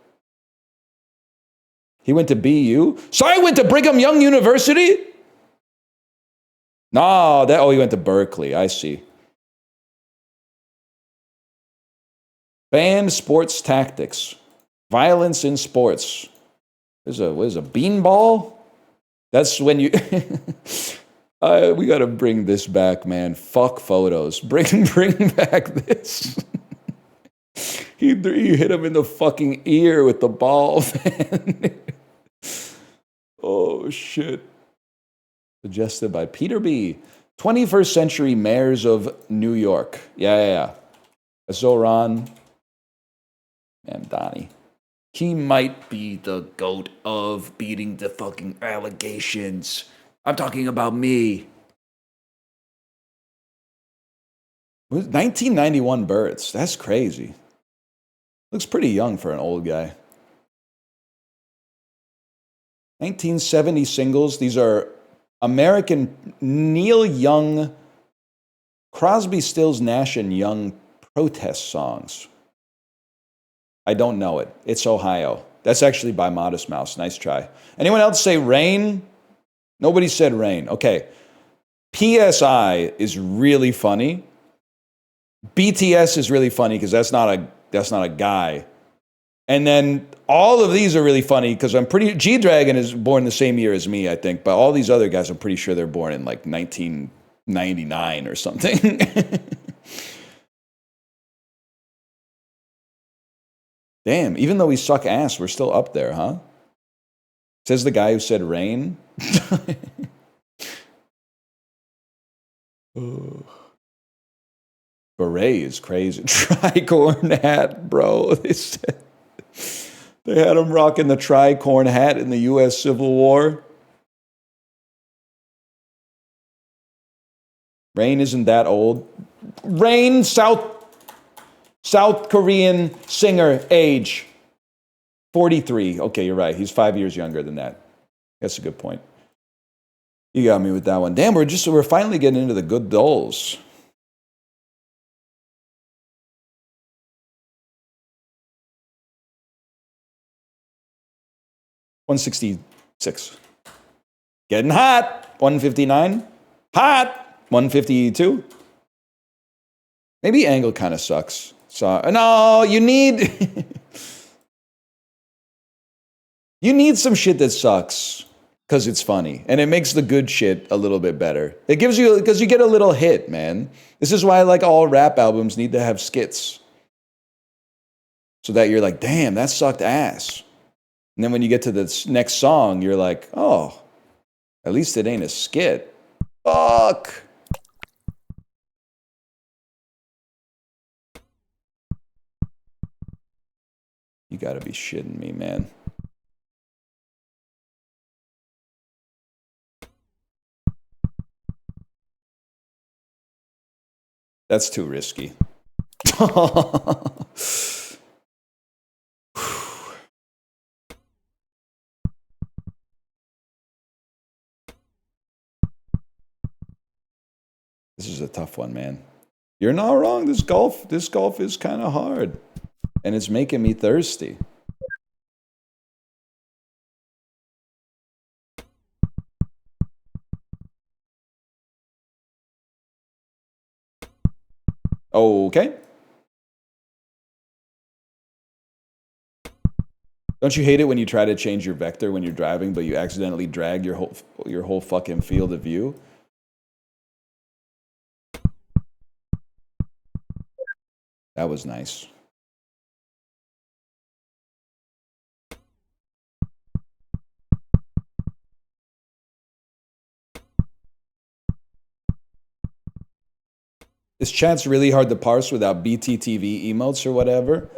He went to BU. Psy went to Brigham Young University? No, he went to Berkeley. I see. Banned sports tactics. Violence in sports. What is a beanball? That's when you... we got to bring this back, man. Fuck photos. Bring back this. He hit him in the fucking ear with the ball, man. Oh, shit. Suggested by Peter B. 21st century mayors of New York. Yeah. Zoran. And Donnie. He might be the GOAT of beating the fucking allegations. I'm talking about me. 1991 births. That's crazy. Looks pretty young for an old guy. 1970 singles. These are American Neil Young, Crosby, Stills, Nash, and Young protest songs. I don't know it. It's Ohio. That's actually by Modest Mouse. Nice try. Anyone else say Rain? Nobody said Rain. Okay. PSI is really funny. BTS is really funny because that's not a guy. And then all of these are really funny because G-Dragon is born the same year as me, I think. But all these other guys, I'm pretty sure they're born in like 1999 or something. Damn, even though we suck ass, we're still up there, huh? Says the guy who said Rain. Beret is crazy. Tricorn hat, bro. They had him rocking the tricorn hat in the U.S. Civil War. Rain isn't that old. Rain, South Korean singer, age 43. Okay, you're right. He's 5 years younger than that. That's a good point. You got me with that one. Damn, we're finally getting into the good dolls. $166. Getting hot. $159. Hot. $152. Maybe angle kind of sucks. So no, you need you need some shit that sucks because it's funny and it makes the good shit a little bit better. It gives you because you get a little hit, man. This is why like all rap albums need to have skits. So that you're like, damn, that sucked ass. And then when you get to the next song, you're like, oh, at least it ain't a skit. Fuck. You gotta be shitting me, man. That's too risky. This is a tough one, man. You're not wrong. This golf is kind of hard. And it's making me thirsty. Okay. Don't you hate it when you try to change your vector when you're driving, but you accidentally drag your whole fucking field of view? That was nice. Is chat's really hard to parse without BTTV emotes or whatever?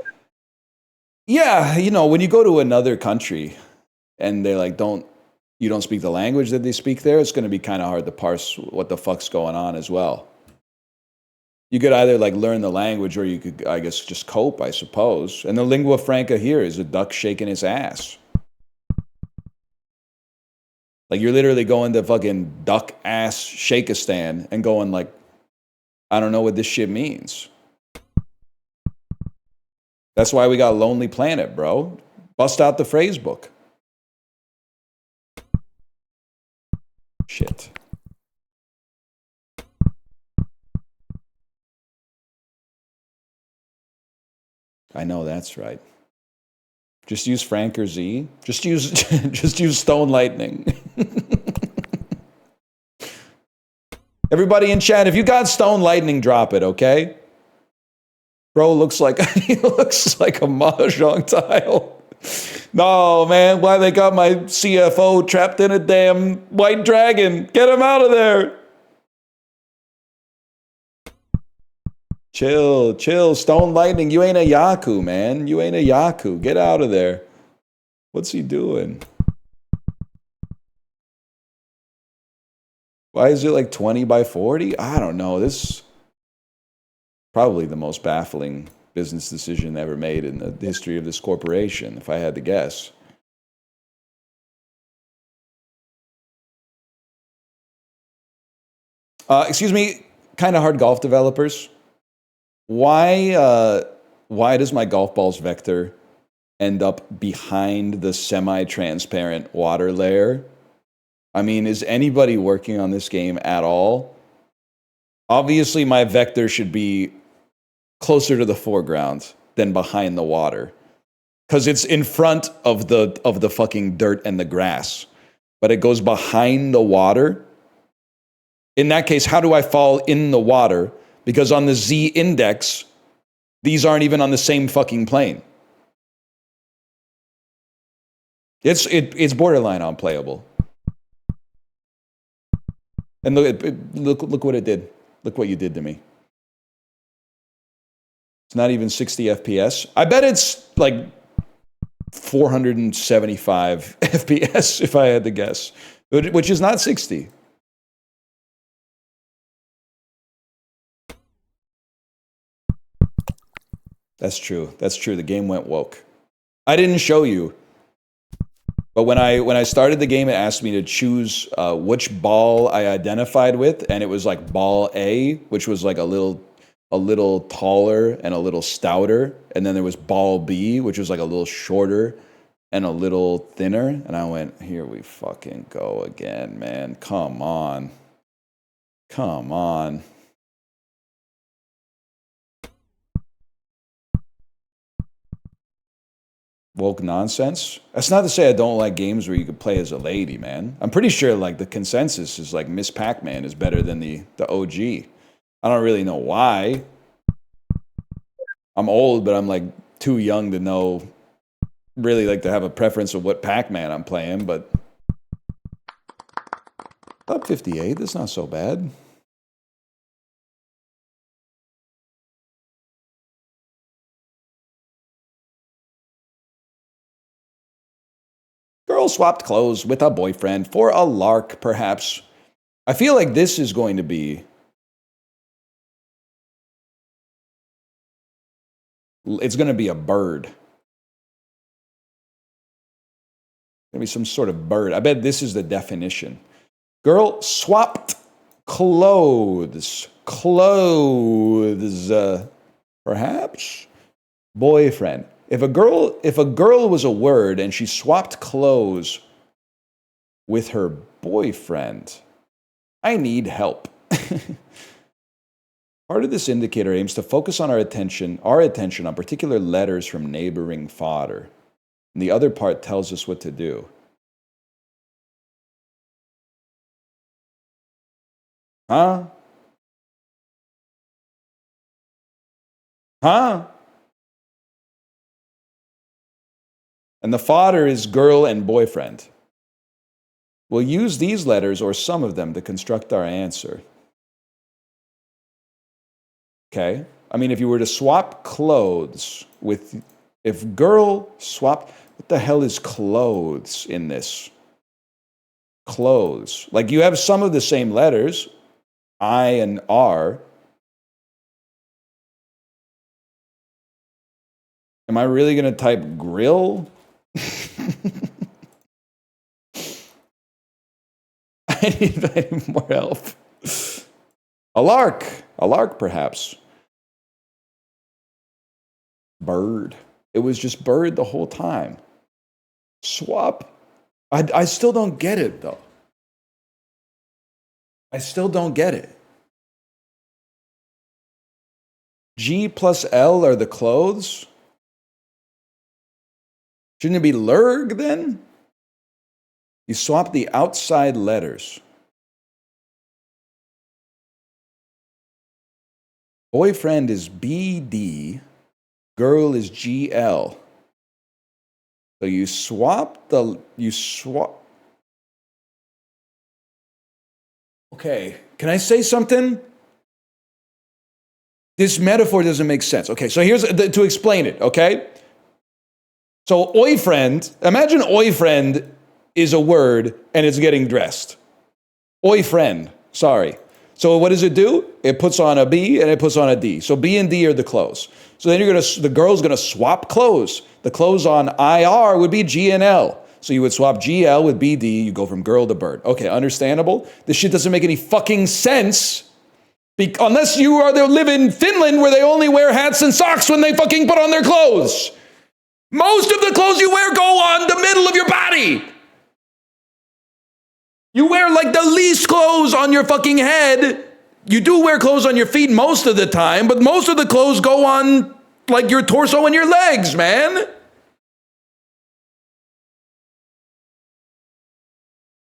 Yeah, you know, when you go to another country and they like you don't speak the language that they speak there, it's going to be kind of hard to parse what the fuck's going on as well. You could either like learn the language or you could, I guess, just cope, I suppose. And the lingua franca here is a duck shaking his ass. Like you're literally going to fucking duck ass Shakistan and going like, I don't know what this shit means. That's why we got Lonely Planet, bro. Bust out the phrase book. Shit. I know that's right. Just use Frank or Z. Just use just use Stone Lightning. Everybody in chat, if you got Stone Lightning, drop it, okay? Bro looks like he looks like a mahjong tile. No, man, why they got my CFO trapped in a damn white dragon? Get him out of there. Chill, chill. Stone Lightning, you ain't a Yaku, man. You ain't a Yaku. Get out of there. What's he doing? Why is it like 20 by 40? I don't know. This is probably the most baffling business decision ever made in the history of this corporation, if I had to guess. Excuse me, kind of hard golf developers. Why does my golf ball's vector end up behind the semi-transparent water layer? I mean, is anybody working on this game at all? Obviously, my vector should be closer to the foreground than behind the water, because it's in front of the fucking dirt and the grass, but it goes behind the water. In that case, how do I fall in the water? Because on the Z index, these aren't even on the same fucking plane. It's borderline unplayable. And look what it did. Look what you did to me. It's not even 60 FPS. I bet it's like 475 FPS if I had to guess, which is not 60. That's true. That's true. The game went woke. I didn't show you, but when I started the game, it asked me to choose which ball I identified with, and it was like ball A, which was like a little taller and a little stouter, and then there was ball B, which was like a little shorter and a little thinner, and I went, here we fucking go again, man. Come on. Come on. woke nonsense. That's not to say I don't like games where you could play as a lady, man. I'm pretty sure like the consensus is like Miss Pac-Man is better than the OG. I don't really know why. I'm old, but I'm like too young to know, really like to have a preference of what Pac-Man I'm playing, but up 58, that's not so bad. Girl swapped clothes with a boyfriend for a lark, perhaps. I feel like this is going to be... It's going to be a bird. Going to be some sort of bird. I bet this is the definition. Girl swapped clothes. Clothes. Perhaps? Boyfriend. If a girl was a word and she swapped clothes with her boyfriend, I need help. Part of this indicator aims to focus on our attention on particular letters from neighboring fodder. And the other part tells us what to do. Huh? Huh? And the fodder is girl and boyfriend. We'll use these letters or some of them to construct our answer. Okay? I mean, if you were to swap clothes with... If girl swap... What the hell is clothes in this? Clothes. Like, you have some of the same letters, I and R. Am I really going to type grill? I need more help. A lark. A lark, perhaps. Bird. It was just bird the whole time. Swap. I still don't get it, though. I still don't get it. G plus L are the clothes? Shouldn't it be lurg, then? You swap the outside letters. Boyfriend is BD. Girl is GL. So you swap. Okay, can I say something? This metaphor doesn't make sense. Okay, so here's to explain it, okay? So boyfriend, imagine boyfriend is a word and it's getting dressed. Boyfriend, sorry. So what does it do? It puts on a B and it puts on a D. So B and D are the clothes. So then the girl's gonna swap clothes. The clothes on IR would be G and L. So you would swap GL with BD, you go from girl to bird. Okay, understandable? This shit doesn't make any fucking sense. Unless live in Finland where they only wear hats and socks when they fucking put on their clothes. Most of the clothes you wear go on the middle of your body. You wear like the least clothes on your fucking head. You do wear clothes on your feet most of the time, but most of the clothes go on like your torso and your legs, man.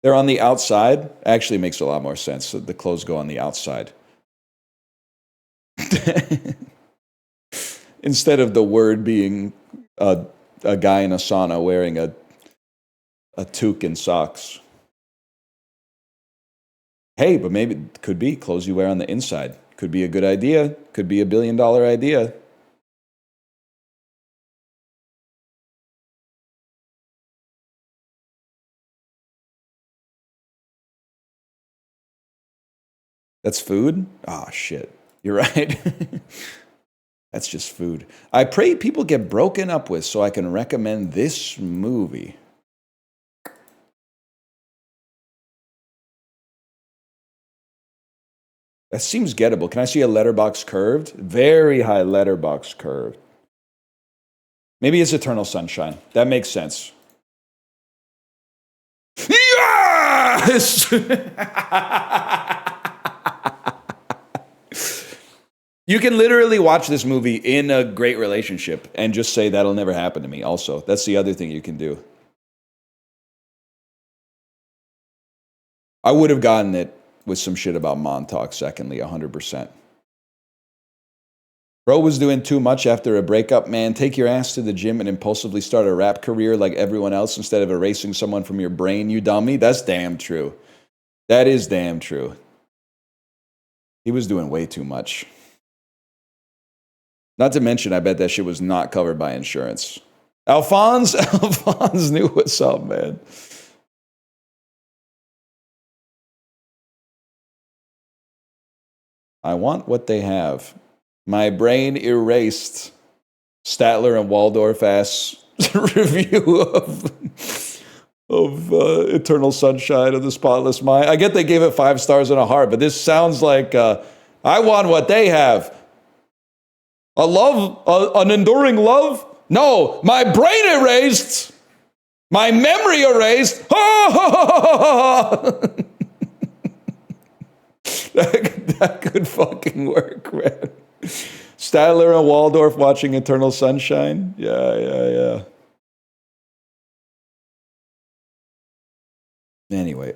They're on the outside. Actually makes a lot more sense. So the clothes go on the outside. Instead of the word being a guy in a sauna wearing a toque and socks. Hey, but maybe it could be clothes you wear on the inside. Could be a good idea. Could be $1 billion idea. That's food? Ah, oh, shit. You're right. That's just food. I pray people get broken up with so I can recommend this movie. That seems gettable. Can I see a letterbox curved? Very high letterbox curved. Maybe it's Eternal Sunshine. That makes sense. Yes! You can literally watch this movie in a great relationship and just say that'll never happen to me. Also, that's the other thing you can do. I would have gotten it with some shit about Montauk, secondly, 100%. Bro was doing too much after a breakup, man. Take your ass to the gym and impulsively start a rap career like everyone else instead of erasing someone from your brain, you dummy. That's damn true. That is damn true. He was doing way too much. Not to mention, I bet that shit was not covered by insurance. Alphonse knew what's up, man. I want what they have. My brain erased. Statler and Waldorf ass review of Eternal Sunshine of the Spotless Mind. I get they gave it 5 stars and a heart, but this sounds like I want what they have. A love, an enduring love? No, my brain erased. My memory erased. That could fucking work, man. Statler and Waldorf watching Eternal Sunshine. Yeah. Anyway,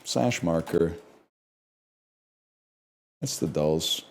slash marker. That's the dulls.